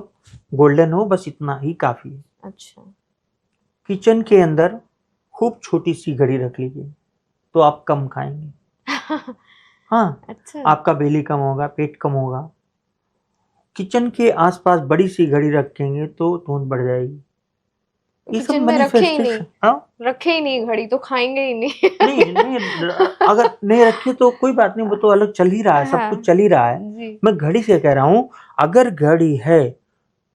गोल्डन हो, बस इतना ही काफी है। अच्छा। किचन के अंदर खूब छोटी सी घड़ी रख लीजिए, तो आप कम खाएंगे। हाँ, अच्छा। आपका बेली कम होगा, पेट कम होगा। किचन के आसपास बड़ी सी घड़ी रखेंगे तो धुंध बढ़ जाएगी। ये सब किचन में रखे ही नहीं, मैनिफेस्टेशन। हाँ, रखे ही नहीं घड़ी तो खाएंगे ही नहीं। नहीं नहीं, अगर नहीं रखे तो कोई बात नहीं, वो तो अलग चल ही रहा है, सब हाँ, कुछ चल ही रहा है। जी। मैं घड़ी से कह रहा हूँ, अगर घड़ी है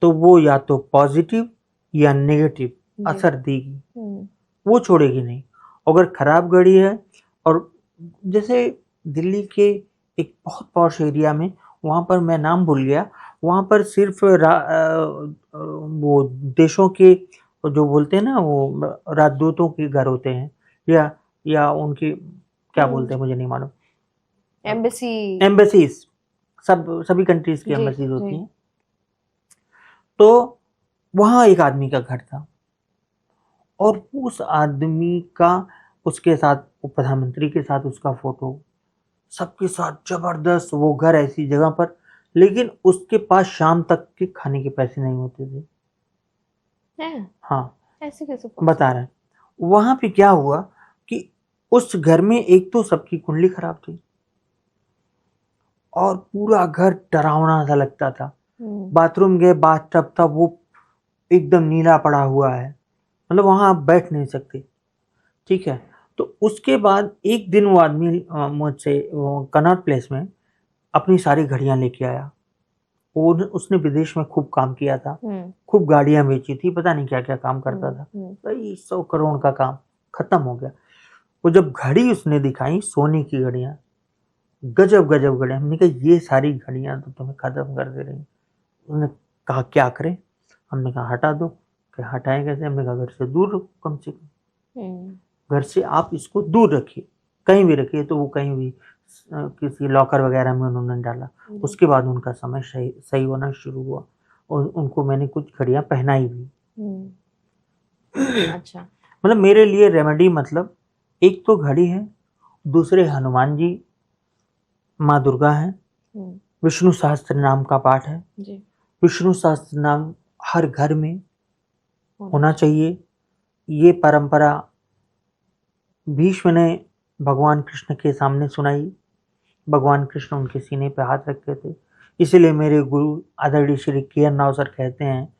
तो वो या तो पॉजिटिव या नेगेटिव जी। असर देगी, वो छोड़ेगी नहीं। अगर खराब घड़ी है, और जैसे दिल्ली के एक बहुत पॉश एरिया में, वहाँ पर मैं नाम भूल गया, वहाँ पर सिर्फ वो देशों के जो बोलते हैं ना, वो राजदूतों के घर होते हैं, या उनके क्या बोलते हैं मुझे नहीं मालूम, एम्बेसी। एम्बेसीज, सभी कंट्रीज की जी, एम्बेसीज होती जी। हैं। तो वहाँ एक आदमी का घर था, और उस आदमी का, उसके साथ, प्रधानमंत्री के साथ उसका फोटो, सबके साथ जबरदस्त, वो घर ऐसी जगह पर, लेकिन उसके पास शाम तक के खाने के पैसे नहीं होते थे। हैं? हाँ, ऐसे कैसे बता रहे हैं। वहां पे क्या हुआ कि उस घर में एक तो सबकी कुंडली खराब थी, और पूरा घर डरावना सा लगता था। बाथरूम गए, बाथटब था, वो एकदम नीला पड़ा हुआ है, मतलब वहां आप बैठ नहीं सकते। ठीक है, तो उसके बाद एक दिन वो आदमी मुझसे कनॉट प्लेस में अपनी सारी घड़ियां लेके आया। उसने विदेश में खूब काम किया था, खूब गाड़ियां बेची थी, पता नहीं क्या क्या काम करता था भाई, 100 करोड़ का काम खत्म हो गया। वो जब घड़ी उसने दिखाई, सोने की घड़ियां, गजब गजब घड़ियां, हमने कहा ये सारी घड़ियां तो तुम्हें खत्म कर दे रही। उसने कहा क्या करें? हमने कहा हटा दो। कि हटाएं कैसे? हमने कहा घर से दूर रखो, कम से कम घर से आप इसको दूर रखिए, कहीं भी रखिए। तो वो कहीं भी किसी लॉकर वगैरह में उन्होंने डाला। उसके बाद उनका समय सही होना शुरू हुआ, और उनको मैंने कुछ घड़ियां पहनाई भी। अच्छा। मतलब मेरे लिए रेमेडी, मतलब एक तो घड़ी है, दूसरे हनुमान जी, माँ दुर्गा है, विष्णु सहस्त्र नाम का पाठ है। विष्णु सहस्त्र नाम हर घर में होना चाहिए। ये परंपरा भीष्म ने भगवान कृष्ण के सामने सुनाई। भगवान कृष्ण उनके सीने पे हाथ रखते थे। इसलिए मेरे गुरु आदरणीय श्री के.एन. राव सर कहते हैं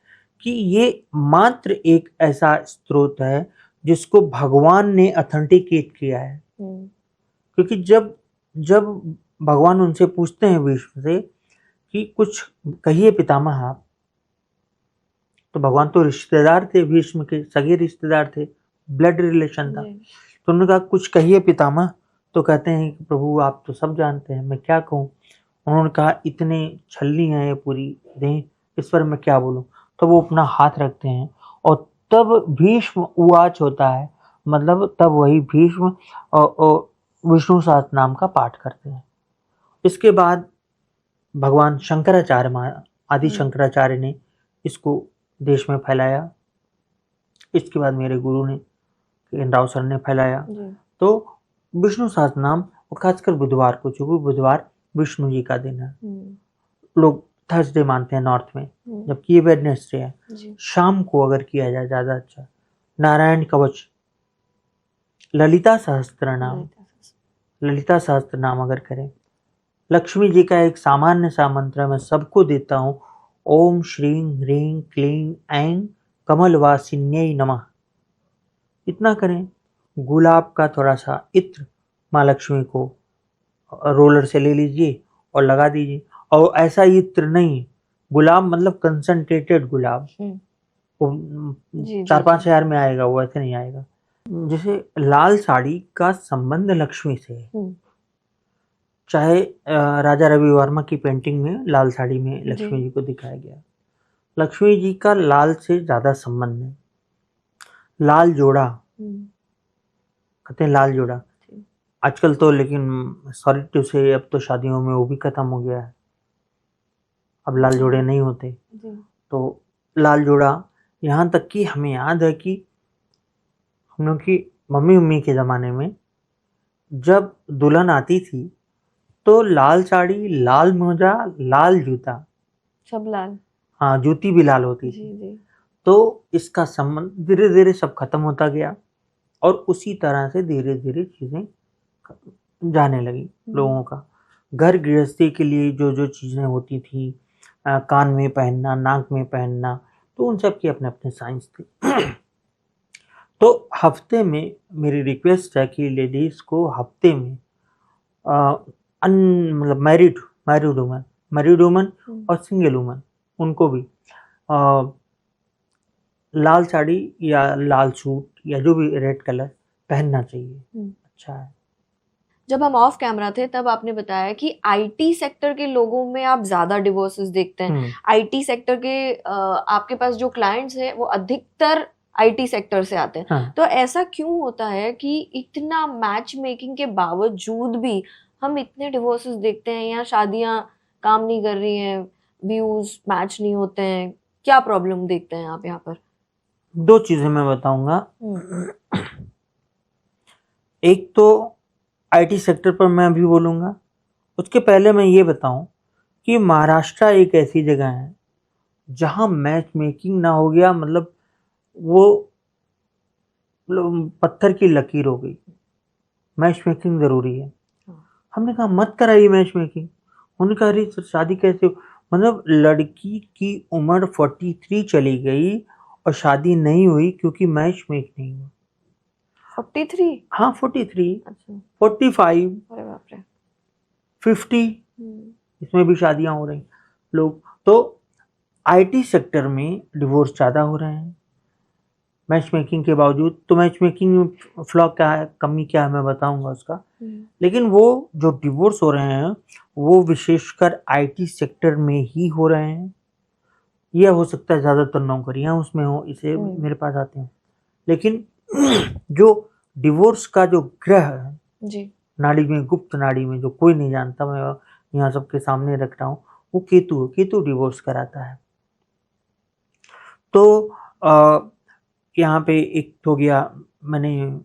कि ये मात्र एक ऐसा स्रोत है जिसको भगवान ने ऑथेंटिकेट किया है। क्योंकि जब जब भगवान उनसे पूछते हैं विष्णु से कि कुछ कहिए पितामह आप, तो भगवान तो रिश्तेदार थे, भीष्म के सगे रिश्तेदार थे, ब्लड रिलेशन था। तो उन्होंने कहा कुछ कहिए पितामह। तो कहते हैं कि प्रभु आप तो सब जानते हैं, मैं क्या कहूँ। उन्होंने कहा इतने छलनी है ये पूरी देह, इस पर मैं क्या बोलूँ। तो वो अपना हाथ रखते हैं, और तब भीष्म उवाच होता है, मतलब तब वही भीष्म विष्णु सहस्त्र नाम का पाठ करते हैं। इसके बाद भगवान शंकराचार्य, आदि शंकराचार्य ने इसको देश में फैलाया। इसके बाद मेरे गुरु ने, के.एन. राव सर ने फैलाया। तो विष्णु सहस्त्र नाम, और खासकर बुधवार को, जो बुधवार विष्णु जी का दिन है, लोग थर्सडे मानते हैं नॉर्थ में, जबकि ये वेडनेसडे है। शाम को अगर किया जाए ज्यादा अच्छा। नारायण कवच, ललिता सहस्त्र नाम, ललिता सहस्त्र नाम अगर करें। लक्ष्मी जी का एक सामान्य सा मंत्र मैं सबको देता हूँ, ओम श्रीं ह्रीं क्लीं ऐं कमलवासिन्यै नमः। इतना करें। गुलाब का थोड़ा सा इत्र माँ लक्ष्मी को रोलर से ले लीजिए और लगा दीजिए। और ऐसा इत्र नहीं, गुलाब मतलब कंसंट्रेटेड गुलाब, वो 4-5 हज़ार में आएगा, वो ऐसे नहीं आएगा। जैसे लाल साड़ी का संबंध लक्ष्मी से है। चाहे राजा रवि वर्मा की पेंटिंग में लाल साड़ी में लक्ष्मी जी को दिखाया गया, लक्ष्मी जी का लाल से ज्यादा संबंध है। लाल जोड़ा कहते हैं, लाल जोड़ा आजकल तो, लेकिन सॉरी टू से अब तो शादियों में वो भी खत्म हो गया है, अब लाल जोड़े नहीं होते। तो लाल जोड़ा, यहाँ तक कि हमें याद है कि हम लोग की मम्मी के ज़माने में जब दुल्हन आती थी तो लाल साड़ी, लाल मोजा, लाल जूता, सब लाल। हाँ, जूती भी लाल होती थी। तो इसका संबंध धीरे धीरे सब खत्म होता गया और उसी तरह से धीरे धीरे चीज़ें जाने लगी लोगों का। घर गृहस्थी के लिए जो जो चीज़ें होती थी, कान में पहनना, नाक में पहनना, तो उन सब की अपने अपने साइंस थी। तो हफ्ते में मेरी रिक्वेस्ट है कि लेडीज़ को हफ्ते में मतलब मैरिड वुमन और सिंगल वुमन, उनको भी लाल साड़ी या लाल सूट या जो भी रेड कलर पहनना चाहिए। अच्छा है। जब हम ऑफ कैमरा थे तब आपने बताया कि आईटी सेक्टर के लोगों में आप ज्यादा डिवोर्सेस देखते हैं। आईटी सेक्टर के आपके पास जो क्लाइंट्स हैं वो अधिकतर आईटी सेक्टर से आते हैं। हाँ। तो ऐसा क्यों होता है कि इतना मैच मेकिंग के बावजूद भी हम इतने डिवोर्सेस देखते हैं, या शादियां काम नहीं कर रही हैं, व्यूज मैच नहीं होते हैं? क्या प्रॉब्लम देखते हैं आप यहाँ पर? दो चीजें मैं बताऊंगा। एक तो आईटी सेक्टर पर मैं अभी बोलूंगा, उसके पहले मैं ये बताऊं कि महाराष्ट्र एक ऐसी जगह है जहां मैच मेकिंग ना हो गया, मतलब वो पत्थर की लकीर हो गई। मैच मेकिंग जरूरी है। हमने कहा मत कराइए मैच मेकिंग। उन्होंने कहा अरे शादी कैसे, मतलब लड़की की उम्र 43 चली गई और शादी नहीं हुई क्योंकि मैच मेक नहीं हुआ। 43? हाँ 43, अच्छा। 45, अरे बाप रे। 50, इसमें भी शादियां हो रही लोग। तो आईटी सेक्टर में डिवोर्स ज़्यादा हो रहे हैं मैच मेकिंग के बावजूद। तो मैच मेकिंग में फ्लॉ क्या है, कमी क्या है, मैं बताऊंगा उसका। लेकिन वो जो डिवोर्स हो रहे हैं वो विशेषकर आईटी सेक्टर में ही हो रहे हैं। यह हो सकता है ज़्यादातर नौकरियां उसमें हो, इसे मेरे पास आते हैं। लेकिन जो डिवोर्स का जो ग्रह है जी, नाड़ी में, गुप्त नाड़ी में, जो कोई नहीं जानता, मैं यहाँ सबके सामने रख रहा हूँ, वो केतु। केतु डिवोर्स कराता है। तो यहाँ पे एक हो गया, मैंने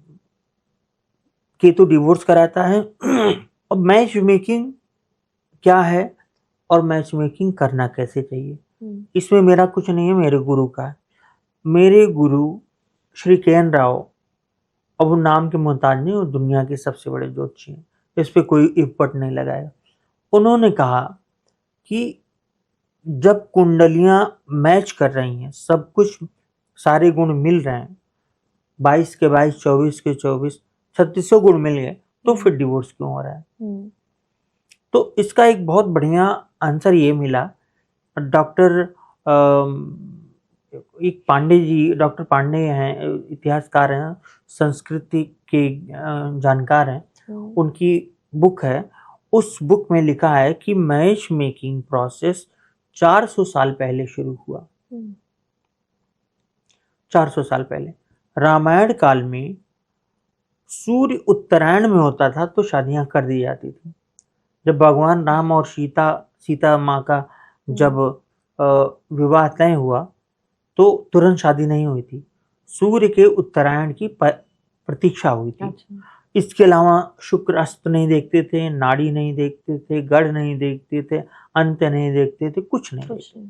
केतु डिवोर्स कराता है। अब मैच मेकिंग क्या है और मैच मेकिंग करना कैसे चाहिए, इसमें मेरा कुछ नहीं है, मेरे गुरु का है। मेरे गुरु श्री के.एन. राव, अब वो नाम के मोहताज नहीं, वो दुनिया के सबसे बड़े ज्योतिषी हैं, इस पे कोई इफर्ट नहीं लगाया। उन्होंने कहा कि जब कुंडलियां मैच कर रही हैं, सब कुछ सारे गुण मिल रहे हैं, 22 के 22, 24 के 24, 3600 गुण मिल गए, तो फिर डिवोर्स क्यों हो रहा है? तो इसका एक बहुत बढ़िया आंसर ये मिला। डॉक्टर एक पांडे जी, डॉक्टर पांडे हैं, इतिहासकार हैं, संस्कृति के जानकार हैं, उनकी बुक है। उस बुक में लिखा है कि मैच मेकिंग प्रोसेस 400 साल पहले शुरू हुआ। 400 साल पहले रामायण काल में सूर्य उत्तरायण में होता था तो शादियां कर दी जाती थी। जब भगवान राम और सीता माँ का जब विवाह तय हुआ तो तुरंत शादी नहीं हुई थी, सूर्य के उत्तरायण की प्रतीक्षा हुई थी। अच्छा। इसके अलावा शुक्र अस्त नहीं देखते थे, नाड़ी नहीं देखते थे, गढ़ नहीं देखते थे, अंत नहीं देखते थे, कुछ नहीं।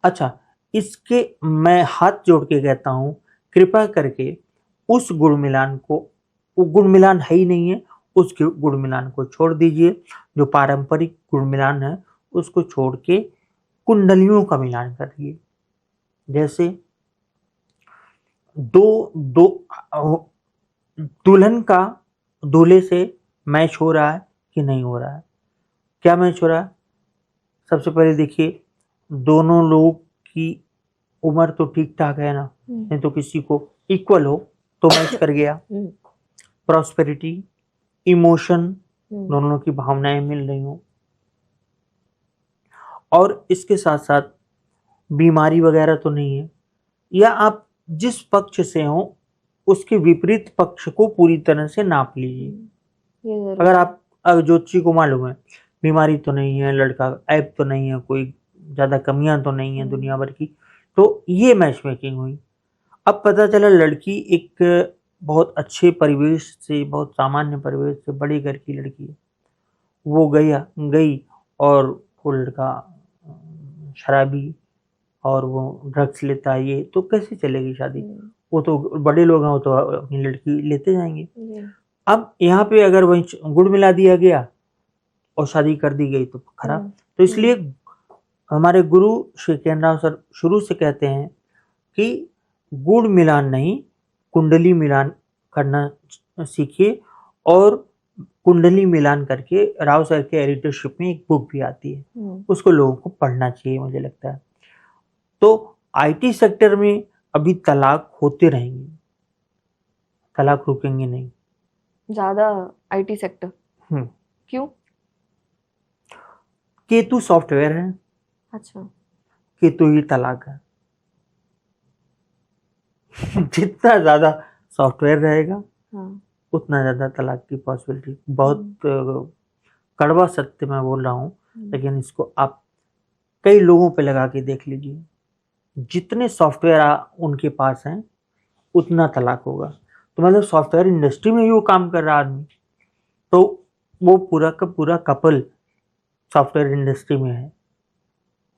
अच्छा, इसके मैं हाथ जोड़ के कहता हूँ, कृपा करके उस गुण मिलान को, वो गुण मिलान है ही नहीं है, उस गुण मिलान को छोड़ दीजिए। जो पारंपरिक गुण मिलान है उसको छोड़ के कुंडलियों का मिलान करिए। जैसे दो दुल्हन का दूल्हे से मैच हो रहा है कि नहीं हो रहा है? क्या मैच हो रहा है? सबसे पहले देखिए, दोनों लोग की उम्र तो ठीक ठाक है ना, नहीं तो किसी को इक्वल हो तो मैच कर गया। प्रॉस्पेरिटी, इमोशन, दोनों की भावनाएं मिल रही हो, और इसके साथ साथ बीमारी वगैरह तो नहीं है, या आप जिस पक्ष से हो उसके विपरीत पक्ष को पूरी तरह से नाप लीजिए। अगर आप ज्योतिषी को मालूम है बीमारी तो नहीं है, लड़का ऐब तो नहीं है, कोई ज्यादा कमियां तो नहीं है दुनिया भर की, तो ये मैच मेकिंग हुई। अब पता चला लड़की एक बहुत अच्छे परिवेश से, बहुत सामान्य परिवेश से, बड़े घर की लड़की है, वो गई और वो लड़का शराबी और वो ड्रग्स लेता है, ये तो कैसे चलेगी शादी? वो तो बड़े लोग हैं, वो तो अपनी लड़की लेते जाएंगे। अब यहाँ पे अगर वही गुड़ मिला दिया गया और शादी कर दी गई तो खराब। तो इसलिए हमारे गुरु श्री किरण राव सर शुरू से कहते हैं कि गुड़ मिलान नहीं, कुंडली मिलान करना सीखिए। और कुंडली मिलान करके राव सर के एडिटरशिप में एक बुक भी आती है, उसको लोगों को पढ़ना चाहिए, मुझे लगता है। तो आईटी सेक्टर में अभी तलाक होते रहेंगे, तलाक रुकेंगे नहीं ज्यादा आईटी सेक्टर। क्यों? केतु सॉफ्टवेयर है। अच्छा। केतु ही तलाक है। जितना ज्यादा सॉफ्टवेयर रहेगा उतना ज्यादा तलाक की पॉसिबिलिटी। बहुत कड़वा सत्य मैं बोल रहा हूँ, लेकिन इसको आप कई लोगों पे लगा के देख लीजिए, जितने सॉफ्टवेयर उनके पास हैं उतना तलाक होगा। तो मतलब सॉफ्टवेयर इंडस्ट्री में ही वो काम कर रहा आदमी, तो वो पूरा का पूरा कपल सॉफ्टवेयर इंडस्ट्री में है,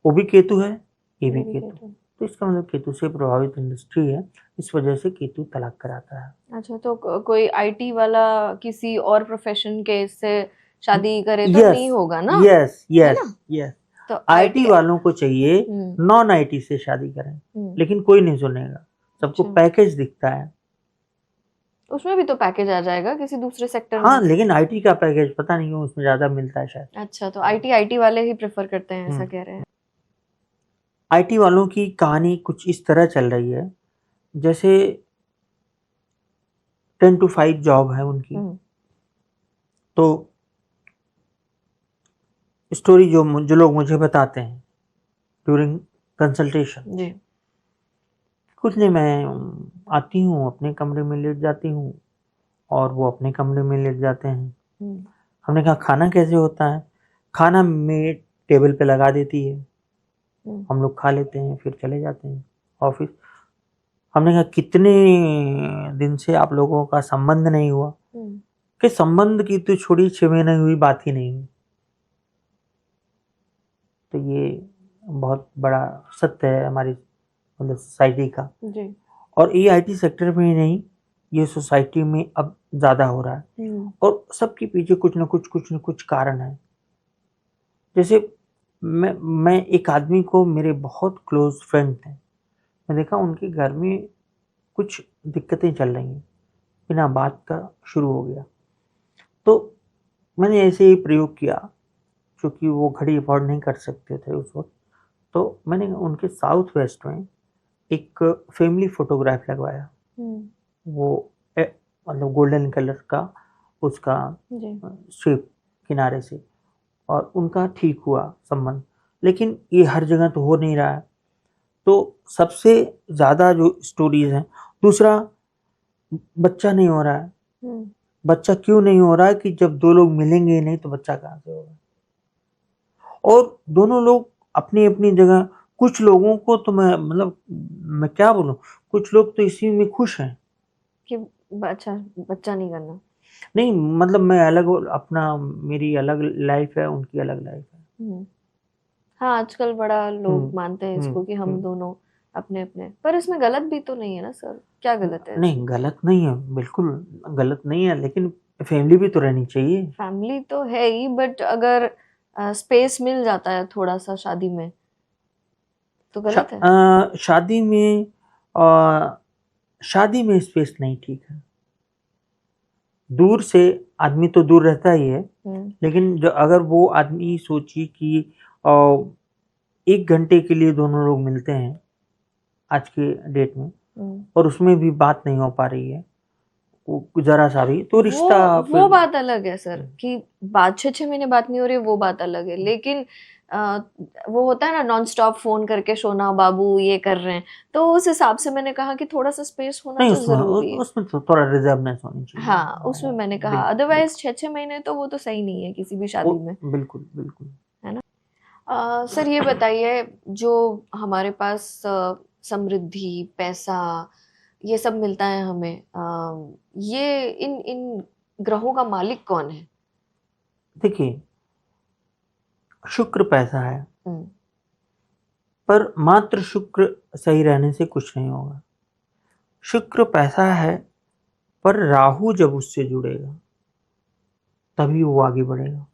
वो भी केतु है, ये भी केतु। तो इसका मतलब केतु से प्रभावित इंडस्ट्री है, इस वजह से केतु तलाक कराता है। अच्छा, तो कोई आईटी वाला किसी और प्रोफेशन के से शादी करे तो नहीं होगा ना? यस। तो आईटी वालों को चाहिए नॉन आईटी से शादी करें, लेकिन कोई नहीं सुनेगा, सबको पैकेज दिखता है। उसमें भी तो पैकेज आ जाएगा किसी दूसरे सेक्टर में। हाँ, लेकिन आईटी का पैकेज पता नहीं क्यों उसमें ज्यादा मिलता है शायद। अच्छा, तो आईटी वाले ही प्रेफर करते हैं, ऐसा कह रहे हैं। आईटी वालों की कहानी कुछ इस तरह चल रही है, जैसे 10 to 5 जॉब है उनकी। तो स्टोरी जो लोग मुझे बताते हैं ड्यूरिंग कंसल्टेशन, जी, कुछ नहीं, मैं आती हूँ अपने कमरे में लेट जाती हूँ और वो अपने कमरे में लेट जाते हैं। हमने कहा खाना कैसे होता है? खाना मेड टेबल पे लगा देती है, हम लोग खा लेते हैं, फिर चले जाते हैं ऑफिस। हमने कहा कितने दिन से आप लोगों का संबंध नहीं हुआ? कि संबंध की तो छोड़ी 6 महीने हुई बात ही नहीं हुई। तो ये बहुत बड़ा सत्य है हमारी मतलब सोसाइटी का जी। और ये आईटी सेक्टर में ही नहीं, ये सोसाइटी में अब ज्यादा हो रहा है। और सबके पीछे कुछ न कुछ कारण है। जैसे मैं एक आदमी को, मेरे बहुत क्लोज फ्रेंड थे, मैं देखा उनके घर में कुछ दिक्कतें चल रही हैं, बिना बात का शुरू हो गया। तो मैंने ऐसे ही प्रयोग किया, क्योंकि वो घड़ी अफोर्ड नहीं कर सकते थे उस वक्त। तो मैंने उनके साउथ वेस्ट में एक फैमिली फोटोग्राफ लगवाया। वो मतलब गोल्डन कलर का उसका शेप किनारे से, और उनका ठीक हुआ संबंध। लेकिन ये हर जगह तो हो नहीं रहा है। तो सबसे ज्यादा जो स्टोरीज हैं, दूसरा बच्चा नहीं हो रहा है। बच्चा क्यों नहीं हो रहा है? कि जब दो लोग मिलेंगे नहीं तो बच्चा कहाँ से होगा? और दोनों लोग अपनी अपनी जगह, कुछ लोगों को तो मैं क्या बोलूं, कुछ लोग तो इसी में खुश हैं कि बच्चा नहीं करना। नहीं, मतलब मैं अलग, अपना मेरी अलग लाइफ है, उनकी अलग लाइफ है। हाँ, आजकल बड़ा लोग मानते हैं इसको कि हम दोनों अपने अपने, पर इसमें गलत भी तो नहीं है ना सर? क्या गलत है? नहीं, गलत नहीं है, बिल्कुल गलत नहीं है, लेकिन फैमिली भी तो रहनी चाहिए। फैमिली तो है ही, बट अगर स्पेस मिल जाता है थोड़ा सा शादी में तो गलत है? शादी में स्पेस नहीं ठीक है। दूर से आदमी तो दूर रहता ही है, लेकिन जो अगर वो आदमी सोचिए कि 1 घंटे के लिए दोनों लोग मिलते हैं आज के डेट में, और उसमें भी बात नहीं हो पा रही है, जरा सा भी तो रिश्ता वो फिर बात अलग है सर कि बात 6 महीने बात नहीं हो रही, वो बात अलग है, लेकिन वो होता है ना नॉन स्टॉप फोन करके सोना बाबू ये कर रहे हैं, तो उस हिसाब से मैंने कहा कि थोड़ा सा स्पेस होना नहीं, तो जरूरी है। उसमें तो थोड़ा रिजर्वनेस होनी चाहिए। हाँ उसमें मैंने कहा, बिल्कुल अदरवाइज 6 6 महीने तो वो तो सही नहीं है किसी भी शादी में, बिल्कुल बिल्कुल। है ना। सर ये बताइए, जो हमारे पास समृद्धि पैसा ये सब मिलता है हमें, ये इन इन ग्रहों का मालिक कौन है? देखिए, शुक्र पैसा है, हम्म पर मात्र शुक्र सही रहने से कुछ नहीं होगा। शुक्र पैसा है, पर राहु जब उससे जुड़ेगा तभी वो आगे बढ़ेगा।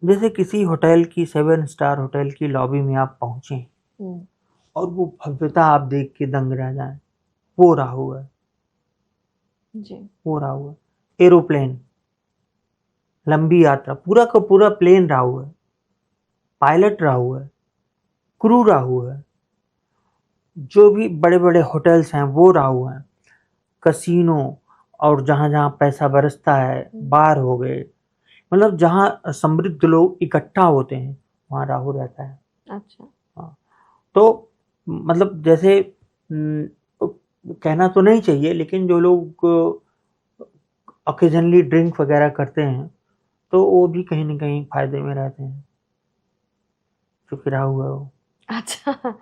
जैसे किसी होटल की 7 स्टार होटल की लॉबी में आप पहुंचे हम्म और वो भव्यता आप देख के दंग रह जाए, वो राहु है। जी वो राहु है। एरोप्लेन, लंबी यात्रा, पूरा का पूरा प्लेन राहु है। पायलट राहु है, क्रू राहु है, जो भी बड़े बड़े होटल्स हैं वो राहु हैं। कसीनो और जहाँ जहाँ पैसा बरसता है, बार हो गए, मतलब जहाँ समृद्ध लोग इकट्ठा होते हैं वहाँ राहु रहता है। अच्छा हाँ, तो मतलब जैसे कहना तो नहीं चाहिए, लेकिन जो लोग ओकेजनली ड्रिंक वगैरह करते हैं तो वो भी कहीं ना कहीं फायदे में रहते हैं, क्योंकि राहु है वो। अच्छा।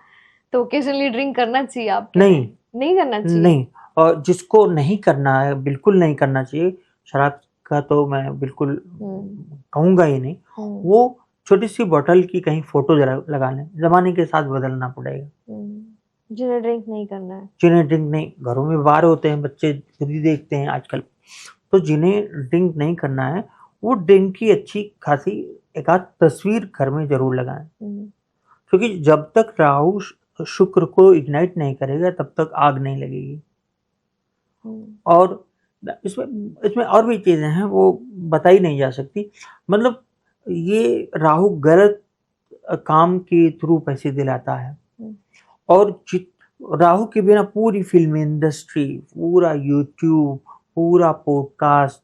तो ओकेजनली ड्रिंक करना चाहिए आप कह रहे नहीं, हैं? नहीं करना चाहिए? नहीं, और जिसको नहीं करना है बिल्कुल नहीं करना चाहिए, शराब का तो मैं बिल्कुल कहूँगा ही नहीं। वो छोटी सी बोतल की कहीं फोटो लगा लें, जमाने के साथ बदलना पड़ेगा। जिन्हें ड्रिंक नहीं करना है। जिन्हें ड्रिंक नहीं, घरों में बार होते हैं, बच्चे खुद ही देखते हैं आजकल, तो जिन्हें ड्रिंक नहीं करना है वो ड्रिंक की अच्छी खासी एक आध तस्वीर घर में जरूर लगाएं, क्योंकि जब तक राहु शुक्र को इग्नाइट नहीं करेगा तब तक आग नहीं लगेगी। और इसमें इसमें और भी चीजें हैं वो बताई नहीं जा सकती। मतलब ये राहु गलत काम के थ्रू पैसे दिलाता है, और राहु के बिना पूरी फिल्म इंडस्ट्री, पूरा यूट्यूब, पूरा पॉडकास्ट,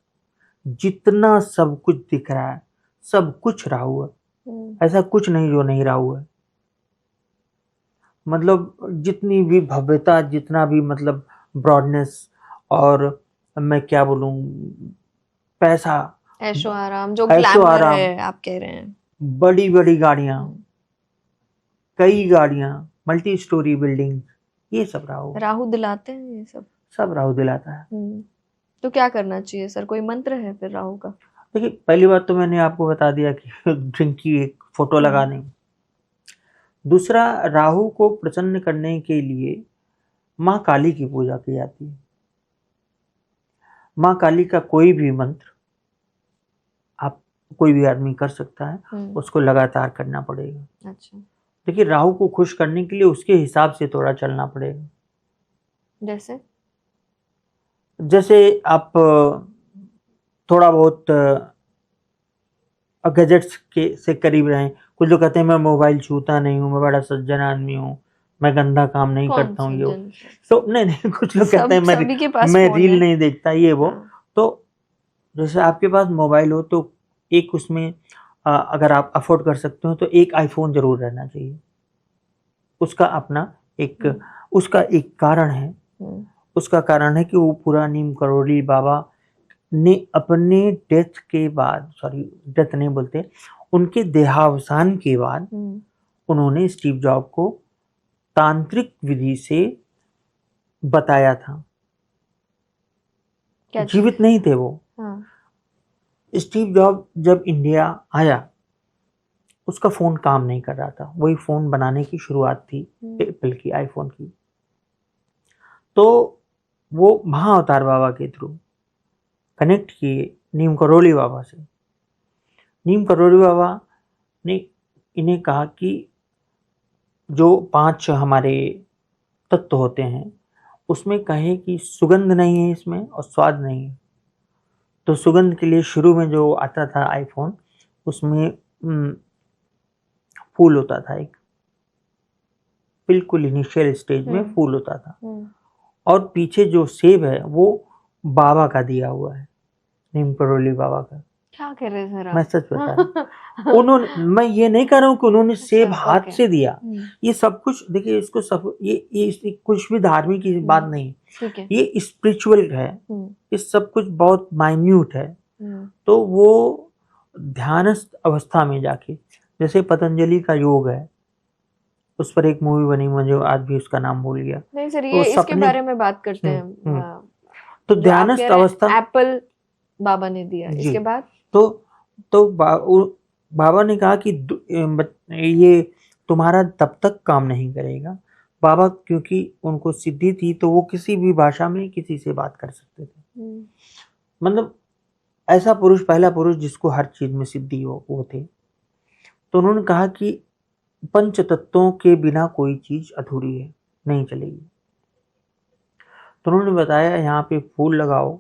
जितना सब कुछ दिख रहा है सब कुछ राहु है। ऐसा कुछ नहीं जो नहीं राहु है। मतलब जितनी भी भव्यता, जितना भी मतलब ब्रॉडनेस, और मैं क्या बोलूं, पैसा, ऐशो आराम, जो ऐशो ग्लैमर आराम, है आप कह रहे हैं। बड़ी बड़ी गाड़ियां, कई गाड़ियां, मल्टी स्टोरी बिल्डिंग, ये सब राहु दिलाते हैं ये सब। सब राहु दिलाता है। तो क्या करना चाहिए सर, कोई मंत्र है फिर राहु का? देखिए, पहली बात तो मैंने आपको बता दिया कि ड्रिंक की एक फोटो लगा नहीं। दूसरा, राहु को प्रसन्न करने के लिए माँ काली की पूजा की जाती है। माँ काली का कोई भी मंत्र आप, कोई भी आदमी कर सकता है, उसको लगातार करना पड़ेगा। अच्छा। देखिए, राहु को खुश करने के लिए उसके हिसाब से थोड़ा चलना पड़ेगा। जैसे आप थोड़ा बहुत गैजेट्स के से करीब रहें। कुछ लोग कहते हैं मैं मोबाइल छूता नहीं हूँ, मैं बड़ा सज्जन आदमी हूँ, मैं गंदा काम नहीं करता हूँ, ये तो नहीं, कुछ लोग कहते हैं मैं रील नहीं देखता, ये वो। तो जैसे आपके पास मोबाइल हो तो एक उसमें अगर आप अफोर्ड कर सकते हो तो एक आईफोन जरूर रहना चाहिए। उसका अपना एक उसका एक कारण है। उसका कारण है कि वो पूरा नीम करोली बाबा ने अपने डेथ के बाद, सॉरी डेथ नहीं बोलते, उनके देहावसान के बाद उन्होंने स्टीव जॉब को तांत्रिक विधि से बताया था। जीवित नहीं थे वो। स्टीव जॉब जब इंडिया आया उसका फोन काम नहीं कर रहा था, वही फोन बनाने की शुरुआत थी एप्पल की, आईफोन की। तो वो महाअवतार बाबा के थ्रू कनेक्ट किए नीम करोली बाबा से। नीम करोली बाबा ने इन्हें कहा कि जो 5 हमारे तत्व होते हैं उसमें कहे कि सुगंध नहीं है इसमें और स्वाद नहीं है। तो सुगंध के लिए शुरू में जो आता था आईफोन, उसमें फूल होता था, एक बिल्कुल इनिशियल स्टेज में फूल होता था, और पीछे जो सेब है वो बाबा का दिया हुआ है, नीम करोली बाबा का। क्या कह रहे हैं सर मैं आप? सच बता रहा हूँ। उन्होंने, मैं ये नहीं कह रहा हूँ कि उन्होंने सेब अच्छा, हाथ ओके। से दिया। ये सब कुछ देखिए, इसको सब ये इसमें कुछ भी धार्मिक की बात नहीं, ठीक है। ये स्पिरिचुअल है। ये सब कुछ बहुत माइन्यूट है। तो वो ध्यानस्थ अवस्था में जाके, जैसे पतंजलि का योग है, उस पर एक मूवी बनी, मुझे आज भी उसका नाम भूल गया। नहीं सर, तो ये इसके सपने, बारे में बात करते हैं। तो जो आप कह ध्यानस्थ रहे हैं अवस्था एप्पल बाबा ने दिया, जी। इसके बाद तो बाबा ने कहा कि ये तुम्हारा तब तक काम नहीं करेगा। बाबा क्योंकि उनको सिद्धि थी, तो वो किसी भी भाषा में किसी से बात कर सकते थे। मतलब ऐसा पुरुष, पहला पुरुष जिसको हर चीज में सिद्धि हो, वो थे। तो उन्होंने कहा कि पंच तत्वों के बिना कोई चीज अधूरी है, नहीं चलेगी। तो उन्होंने बताया, यहाँ पे फूल लगाओ,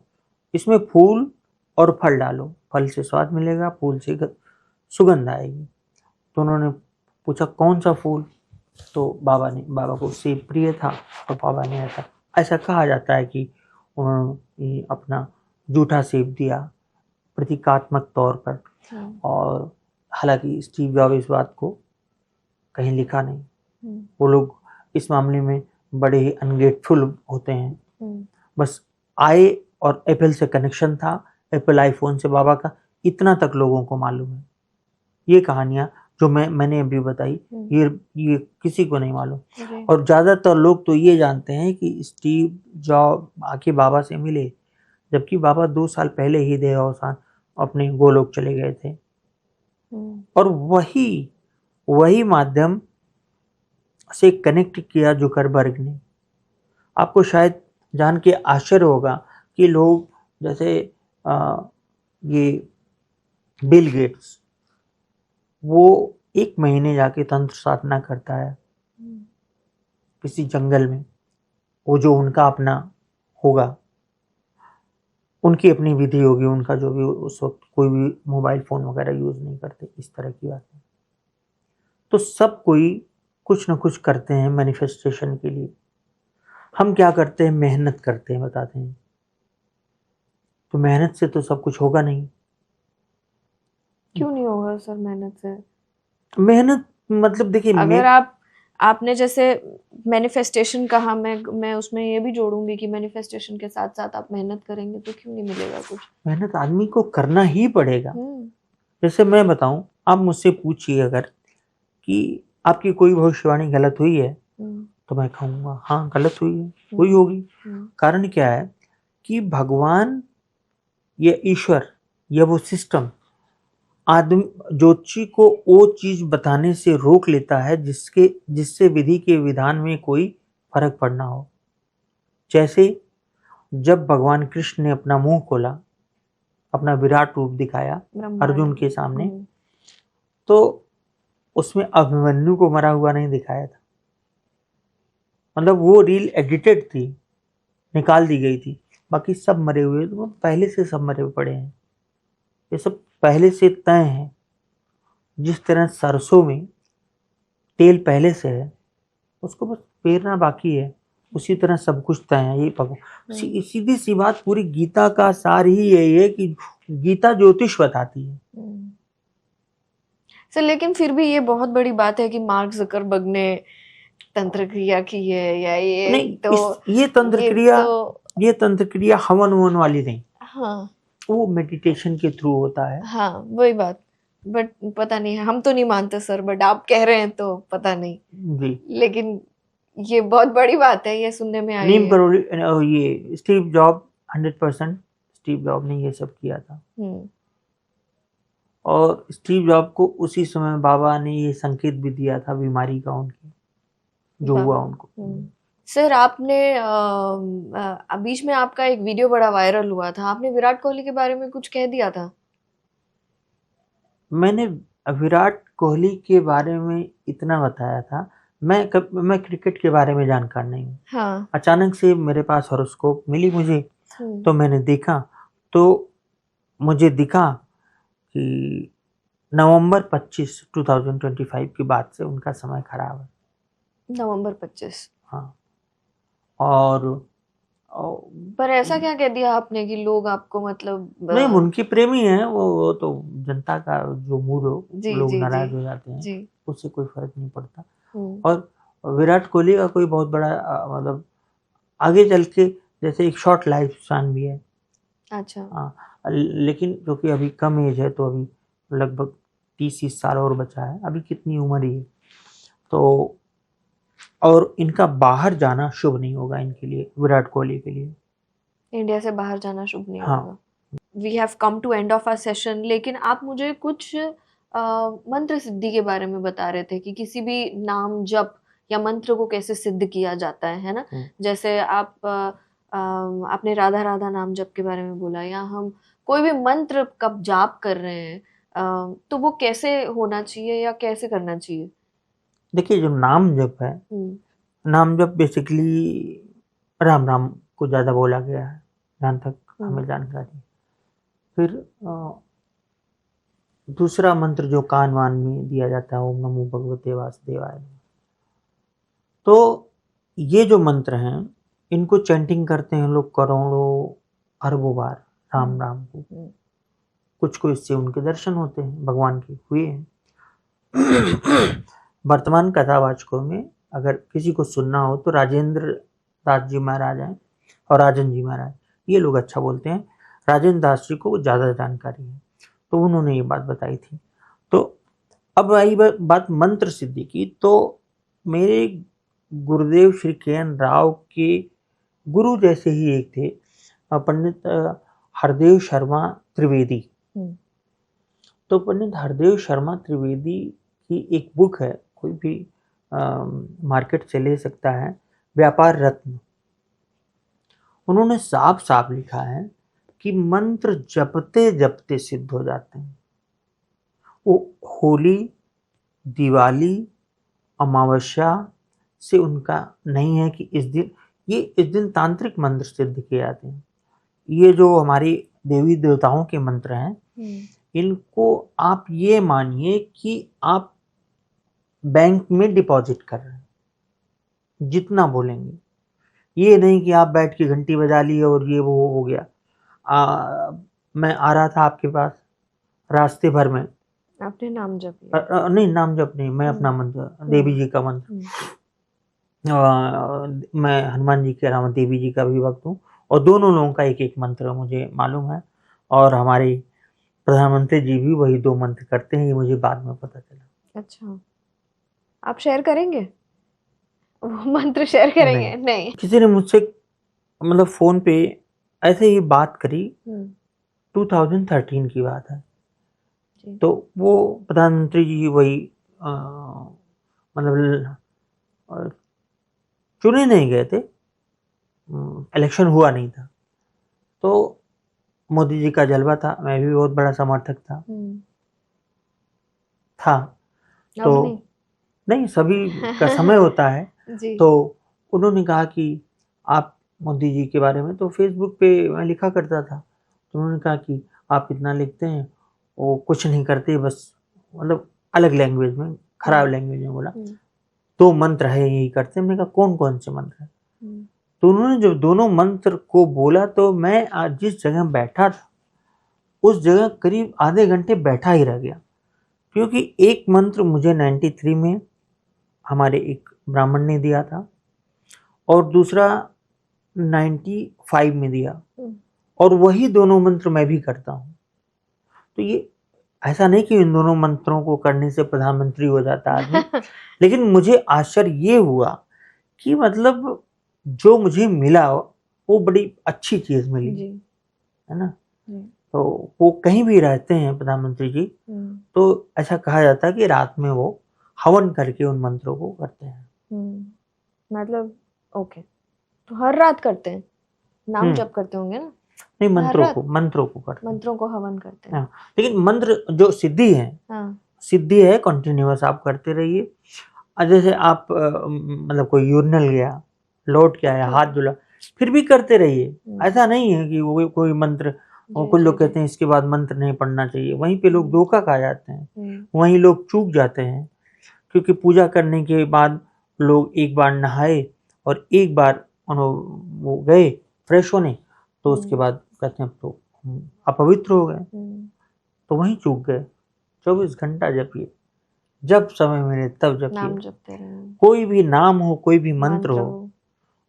इसमें फूल और फल डालो, फल से स्वाद मिलेगा, फूल से सुगंध आएगी। तो उन्होंने पूछा कौन सा फूल, तो बाबा को सेब प्रिय था, तो बाबा ने ऐसा कहा जाता है कि उन्होंने अपना जूठा सेब दिया प्रतीकात्मक तौर पर। और हालांकि स्टीव जॉब इस बात को कहीं लिखा नहीं। वो लोग इस मामले में बड़े ही अनग्रेटफुल होते हैं। बस आए और एप्पल से कनेक्शन था, एप्पल आईफोन से बाबा का, इतना तक लोगों को मालूम है। ये कहानियां जो मैंने अभी बताई, ये किसी को नहीं मालूम। और ज्यादातर लोग तो ये जानते हैं कि स्टीव जॉब आके बाबा से मिले, जबकि बाबा 2 साल पहले ही देहावसान अपने गोलोक चले गए थे। और वही माध्यम से कनेक्ट किया जुकरबर्ग ने। आपको शायद जान के आश्चर्य होगा कि लोग जैसे ये बिल गेट्स, वो 1 महीने जाके तंत्र साधना करता है किसी जंगल में। वो जो उनका अपना होगा, उनकी अपनी विधि होगी, उनका जो भी, उस वक्त कोई भी मोबाइल फोन वगैरह यूज नहीं करते, इस तरह की बात है। तो सब कोई कुछ ना कुछ करते हैं मैनिफेस्टेशन के लिए। हम क्या करते हैं, मेहनत करते हैं, बताते हैं। तो मेहनत से तो सब कुछ होगा नहीं। क्यों नहीं होगा सर मेहनत से? मेहनत मतलब देखिए, अगर आपने जैसे मैनिफेस्टेशन कहा, मैं उसमें ये भी जोड़ूंगी कि मैनिफेस्टेशन के साथ साथ आप मेहनत करेंगे तो क्यों नहीं मिलेगा कुछ? मेहनत आदमी को करना ही पड़ेगा। जैसे मैं बताऊं, आप मुझसे पूछिए अगर कि आपकी कोई भविष्यवाणी गलत हुई है, तो मैं कहूंगा हाँ गलत हुई है, हुई होगी। कारण क्या है कि भगवान या ईश्वर या वो सिस्टम आदमी ज्योतिषी को वो चीज बताने से रोक लेता है जिससे विधि के विधान में कोई फर्क पड़ना हो। जैसे जब भगवान कृष्ण ने अपना मुंह खोला, अपना विराट रूप दिखाया अर्जुन के सामने, तो उसमें अभिमन्यु को मरा हुआ नहीं दिखाया था। मतलब वो रील एडिटेड थी, निकाल दी गई थी, बाकी सब मरे हुए, तो पहले से सब मरे पड़े हैं। ये सब पहले से तय है। जिस तरह सरसों में तेल पहले से है, उसको बस पेरना बाकी है, उसी तरह सब कुछ तय है। ये सीधी सी बात, पूरी गीता का सार ही यही है कि गीता ज्योतिष बताती है। सर लेकिन फिर भी ये बहुत बड़ी बात है कि मार्क जकरबर्ग ने तंत्र क्रिया की है, या ये नहीं, तो ये तंत्र क्रिया हवन ववन वाली नहीं। हाँ, वो मेडिटेशन के थ्रू होता है। हाँ वही बात। बट पता नहीं, हम तो नहीं मानते सर, बट आप कह रहे हैं तो पता नहीं जी। लेकिन ये बहुत बड़ी बात है, ये सुनने में आई नीम है। करोली, ये स्टीव जॉब, 100% स्टीव जॉब ने ये सब किया था। और स्टीव जॉब को उसी समय बाबा ने ये संकेत भी दिया था बीमारी का, उनकी जो हुआ उनको। सर आपने बीच में आपका एक वीडियो बड़ा वायरल हुआ था, आपने विराट कोहली के बारे में कुछ कह दिया था। मैंने विराट कोहली के बारे में इतना बताया था, मैं क्रिकेट के बारे में जानकार नहीं हूँ। हाँ। अचानक से मेरे पास हॉरोस्कोप मिली मुझे, तो मैंने देखा, तो मुझे दिखा कि नवंबर 25, 2025 के बाद से उनका समय खराब है। नवंबर 25? हाँ। और पर ऐसा क्या कह दिया आपने कि लोग आपको मतलब नहीं, उनकी प्रेमी है वो तो जनता का जो मूड हो जी लोग जी जी नाराज हो जाते हैं, जी। उससे कोई फर्क नहीं पड़ता। हम्म। और विराट कोहली का कोई बहुत बड़ा मतलब आगे चल के जैसे एक शॉर्ट लाइफ स्पैन भी है। अच्छा। हाँ, लेकिन जो कि अभी कम एज है, तो अभी लगभग 30 साल और बचा है, अभी कितनी उम्र ही है, तो और इनका बाहर जाना शुभ नहीं होगा इनके लिए, विराट कोहली के लिए। इंडिया से बाहर जाना शुभ नहीं हाँ। होगा। We have come to end of our session, लेकिन आप मुझे कुछ मंत्र सिद्धि के बारे में बता रहे थे कि किसी भी नाम जप या मंत्र को कैसे सिद्ध किया जाता है ना। जैसे आपने राधा राधा नाम जप के बारे में बोला, या हम कोई भी मंत्र का जाप कर रहे हैं तो वो कैसे होना चाहिए या कैसे करना चाहिए? देखिए, जो नाम जप है, नाम जप बेसिकली राम राम को ज़्यादा बोला गया है, जहाँ तक हमें जानकारी है। फिर दूसरा मंत्र जो कान वान में दिया जाता है, ओम नमो भगवते वासुदेवाय। तो ये जो मंत्र हैं, इनको चैंटिंग करते हैं लोग करोड़ों अरबों बार राम राम को। कुछ को इससे उनके दर्शन होते हैं, भगवान के हुए हैं। वर्तमान कथावाचकों में अगर किसी को सुनना हो तो राजेंद्र दास जी महाराज हैं और राजन जी महाराज, ये लोग अच्छा बोलते हैं। राजेंद्र दास जी को ज़्यादा जानकारी है, तो उन्होंने ये बात बताई थी। तो अब आई बात मंत्र सिद्धि की, तो मेरे गुरुदेव श्री के.एन. राव के गुरु जैसे ही एक थे, पंडित हरदेव शर्मा त्रिवेदी। तो पंडित हरदेव शर्मा त्रिवेदी की एक बुक है, कोई भी मार्केट से ले सकता है, व्यापार रत्न। उन्होंने साफ साफ लिखा है कि मंत्र जपते जपते सिद्ध हो जाते हैं। वो होली, दिवाली, अमावस्या से उनका नहीं है कि इस दिन तांत्रिक मंत्र सिद्ध किए जाते हैं। ये जो हमारी देवी देवताओं के मंत्र हैं, इनको आप ये मानिए कि आप बैंक में डिपॉजिट कर रहे हैं, जितना बोलेंगे। ये नहीं कि आप बैठ के घंटी बजा लिए और ये वो हो गया। मैं आ रहा था आपके पास, रास्ते भर में आपने नाम जप लिया? नहीं, नाम जप नहीं, मैं अपना मंत्र, देवी जी का मंत्र। मैं हनुमान जी के अलावा देवी जी का भी भक्त हूँ, और दोनों लोगों का एक एक मंत्र मुझे मालूम है, और हमारे प्रधानमंत्री जी भी वही 2 मंत्र करते हैं, ये मुझे बाद में पता चला। अच्छा, आप शेयर करेंगे वो मंत्र? शेयर करेंगे? नहीं। किसी ने मुझसे मतलब फोन पे ऐसे ही बात करी, 2013 की बात है। तो वो प्रधानमंत्री जी वही मतलब चुने नहीं गए थे, इलेक्शन हुआ नहीं था, तो मोदी जी का जलवा था, मैं भी बहुत बड़ा समर्थक था। तो नहीं, सभी का समय होता है। तो उन्होंने कहा कि आप मोदी जी के बारे में, तो फेसबुक पे मैं लिखा करता था, तो उन्होंने कहा कि आप इतना लिखते हैं, वो कुछ नहीं करते, बस मतलब अलग लैंग्वेज में, खराब लैंग्वेज में बोला, 2 मंत्र है यही करते हैं। मैंने कहा कौन कौन से मंत्र है? तो उन्होंने जब दोनों मंत्र को बोला, तो मैं आज जिस जगह बैठा था उस जगह करीब आधे घंटे बैठा ही रह गया, क्योंकि एक मंत्र मुझे 93 में हमारे एक ब्राह्मण ने दिया था, और दूसरा 95 में दिया, और वही दोनों मंत्र मैं भी करता हूँ। तो ये ऐसा नहीं कि इन दोनों मंत्रों को करने से प्रधानमंत्री हो जाता आदमी, लेकिन मुझे आश्चर्य ये हुआ कि मतलब जो मुझे मिला वो बड़ी अच्छी चीज मिली, है ना। तो वो कहीं भी रहते हैं प्रधानमंत्री जी, तो ऐसा कहा जाता है कि रात में वो हवन करके उन मंत्रों को करते हैं। मतलब ओके, तो हर रात करते हैं, नाम जप करते होंगे ना? नहीं, मंत्रों को करते हैं, मंत्रों को हवन करते हैं। लेकिन मंत्र जो सिद्धि है, सिद्धि है कंटिन्यूअस आप करते रहिए। जैसे आप मतलब कोई यूरिनल गया, लौट के आया, हाथ धुला, फिर भी करते रहिए। ऐसा नहीं है कि वो कोई मंत्र, और कुछ लोग कहते हैं इसके बाद मंत्र नहीं पढ़ना चाहिए, वहीं पे लोग धोखा खा जाते हैं, वहीं लोग चूक जाते हैं। क्योंकि पूजा करने के बाद लोग एक बार नहाए और एक बार वो गए, फ्रेश होने, तो उसके बाद कहते हैं तो अपवित्र हो गए, तो वहीं चूक गए। 24 घंटा जपिए, जब समय मिले तब नाम जपिए। जपते रहें, कोई भी नाम हो, कोई भी मंत्र मंत्र हो,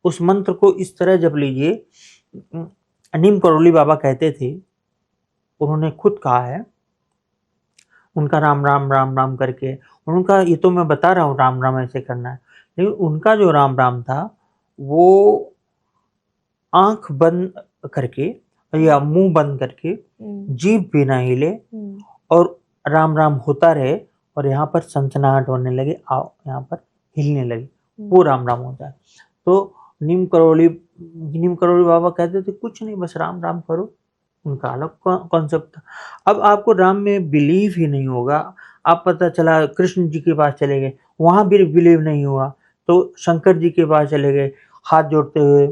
उस मंत्र को इस तरह जप लीजिए। नीम करोली बाबा कहते थे, उन्होंने खुद कहा है, उनका राम राम राम राम करके, उनका ये तो मैं बता रहा हूँ राम राम ऐसे करना है, लेकिन उनका जो राम राम था वो आंख बंद करके या मुंह बंद करके, जीभ भी ना हिले, और राम राम होता रहे, और यहाँ पर सनसनाहट होने लगे, यहाँ पर हिलने लगे, वो राम राम होता है। तो नीम करोली बाबा कहते थे कुछ नहीं, बस राम राम करो, उनका अलग कॉन्सेप्ट था। अब आपको राम में बिलीव ही नहीं होगा, आप पता चला कृष्ण जी के पास चले गए, वहां भी बिलीव नहीं हुआ, तो शंकर जी के पास चले गए, हाथ जोड़ते हुए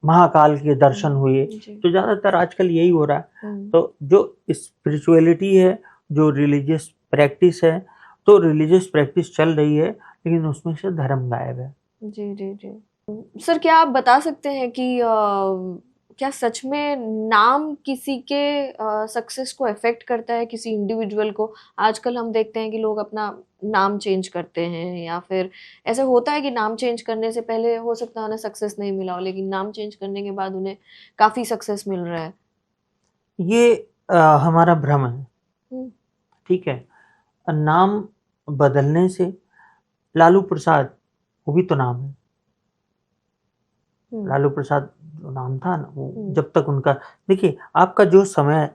महाकाल के दर्शन हुए। तो ज्यादातर आजकल यही हो रहा है। तो जो स्पिरिचुअलिटी है, जो रिलीजियस प्रैक्टिस है, तो रिलीजियस प्रैक्टिस चल रही है, लेकिन उसमें से धर्म गायब है। जी जी जी सर, क्या आप बता सकते हैं कि क्या सच में नाम किसी के सक्सेस को अफेक्ट करता है, किसी इंडिविजुअल को? आजकल हम देखते हैं कि लोग अपना नाम चेंज करते हैं, या फिर ऐसे होता है कि नाम चेंज करने से पहले हो सकता है उन्हें सक्सेस नहीं मिला हो, लेकिन नाम चेंज करने के बाद उन्हें काफी सक्सेस मिल रहा है। ये हमारा भ्रम है, ठीक है। नाम बदलने से, लालू प्रसाद वो भी तो नाम है, लालू प्रसाद जो नाम था ना, वो जब तक उनका, देखिए आपका जो समय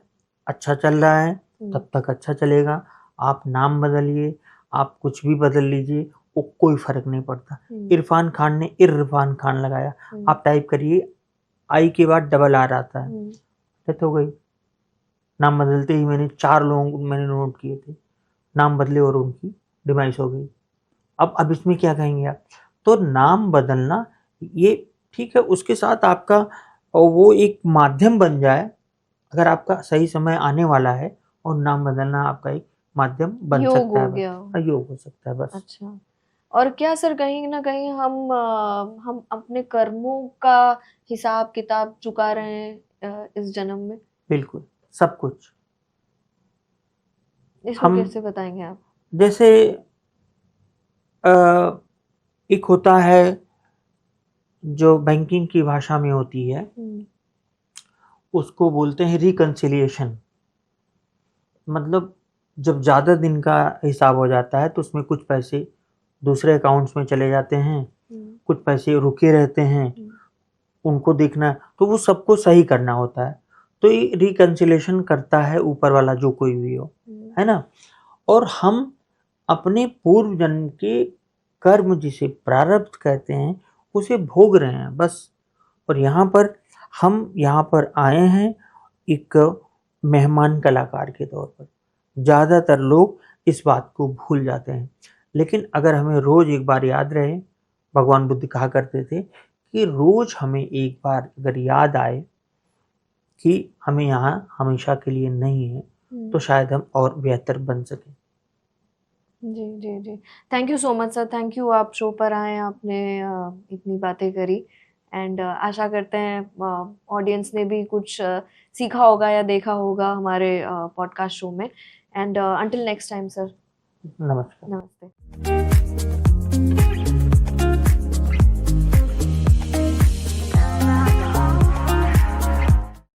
अच्छा चल रहा है तब तक अच्छा चलेगा, आप नाम बदलिए, आप कुछ भी बदल लीजिए, वो कोई फर्क नहीं पड़ता। इरफान खान ने इरफान खान लगाया, आप टाइप करिए, आई के बाद डबल आर आता है, डेथ हो गई। नाम बदलते ही मैंने 4 लोगों मैंने नोट किए थे, नाम बदले और उनकी डिमाइस हो गई। अब इसमें क्या कहेंगे आप? तो नाम बदलना ये ठीक है, उसके साथ आपका वो एक माध्यम बन जाए, अगर आपका सही समय आने वाला है, और नाम बदलना आपका एक माध्यम बन सकता है, योग हो सकता है बस। अच्छा, और क्या सर कहीं ना कहीं हम अपने कर्मों का हिसाब किताब चुका रहे हैं इस जन्म में? बिल्कुल, सब कुछ। इसको कैसे बताएंगे आप? जैसे एक होता है जो बैंकिंग की भाषा में होती है, उसको बोलते हैं रिकंसिलिएशन। मतलब जब ज़्यादा दिन का हिसाब हो जाता है तो उसमें कुछ पैसे दूसरे अकाउंट्स में चले जाते हैं, कुछ पैसे रुके रहते हैं, उनको देखना, तो वो सबको सही करना होता है। तो ये रिकंसिलेशन करता है ऊपर वाला, जो कोई भी हो, है ना। और हम अपने पूर्व जन्म के कर्म, जिसे प्रारब्ध कहते हैं, उसे भोग रहे हैं बस। और हम यहाँ पर आए हैं एक मेहमान कलाकार के तौर पर। ज़्यादातर लोग इस बात को भूल जाते हैं, लेकिन अगर हमें रोज़ एक बार याद रहे, भगवान बुद्ध कहा करते थे कि रोज़ हमें एक बार अगर याद आए कि हमें यहाँ हमेशा के लिए नहीं है, तो शायद हम और बेहतर बन सकें। जी जी जी thank you so much sir, thank you, आप शो पर आए, आपने इतनी बातें करी, एंड आशा करते हैं ऑडियंस ने भी कुछ सीखा होगा या देखा होगा हमारे पॉडकास्ट शो में। And until next time sir, नमस्कार। नमस्ते।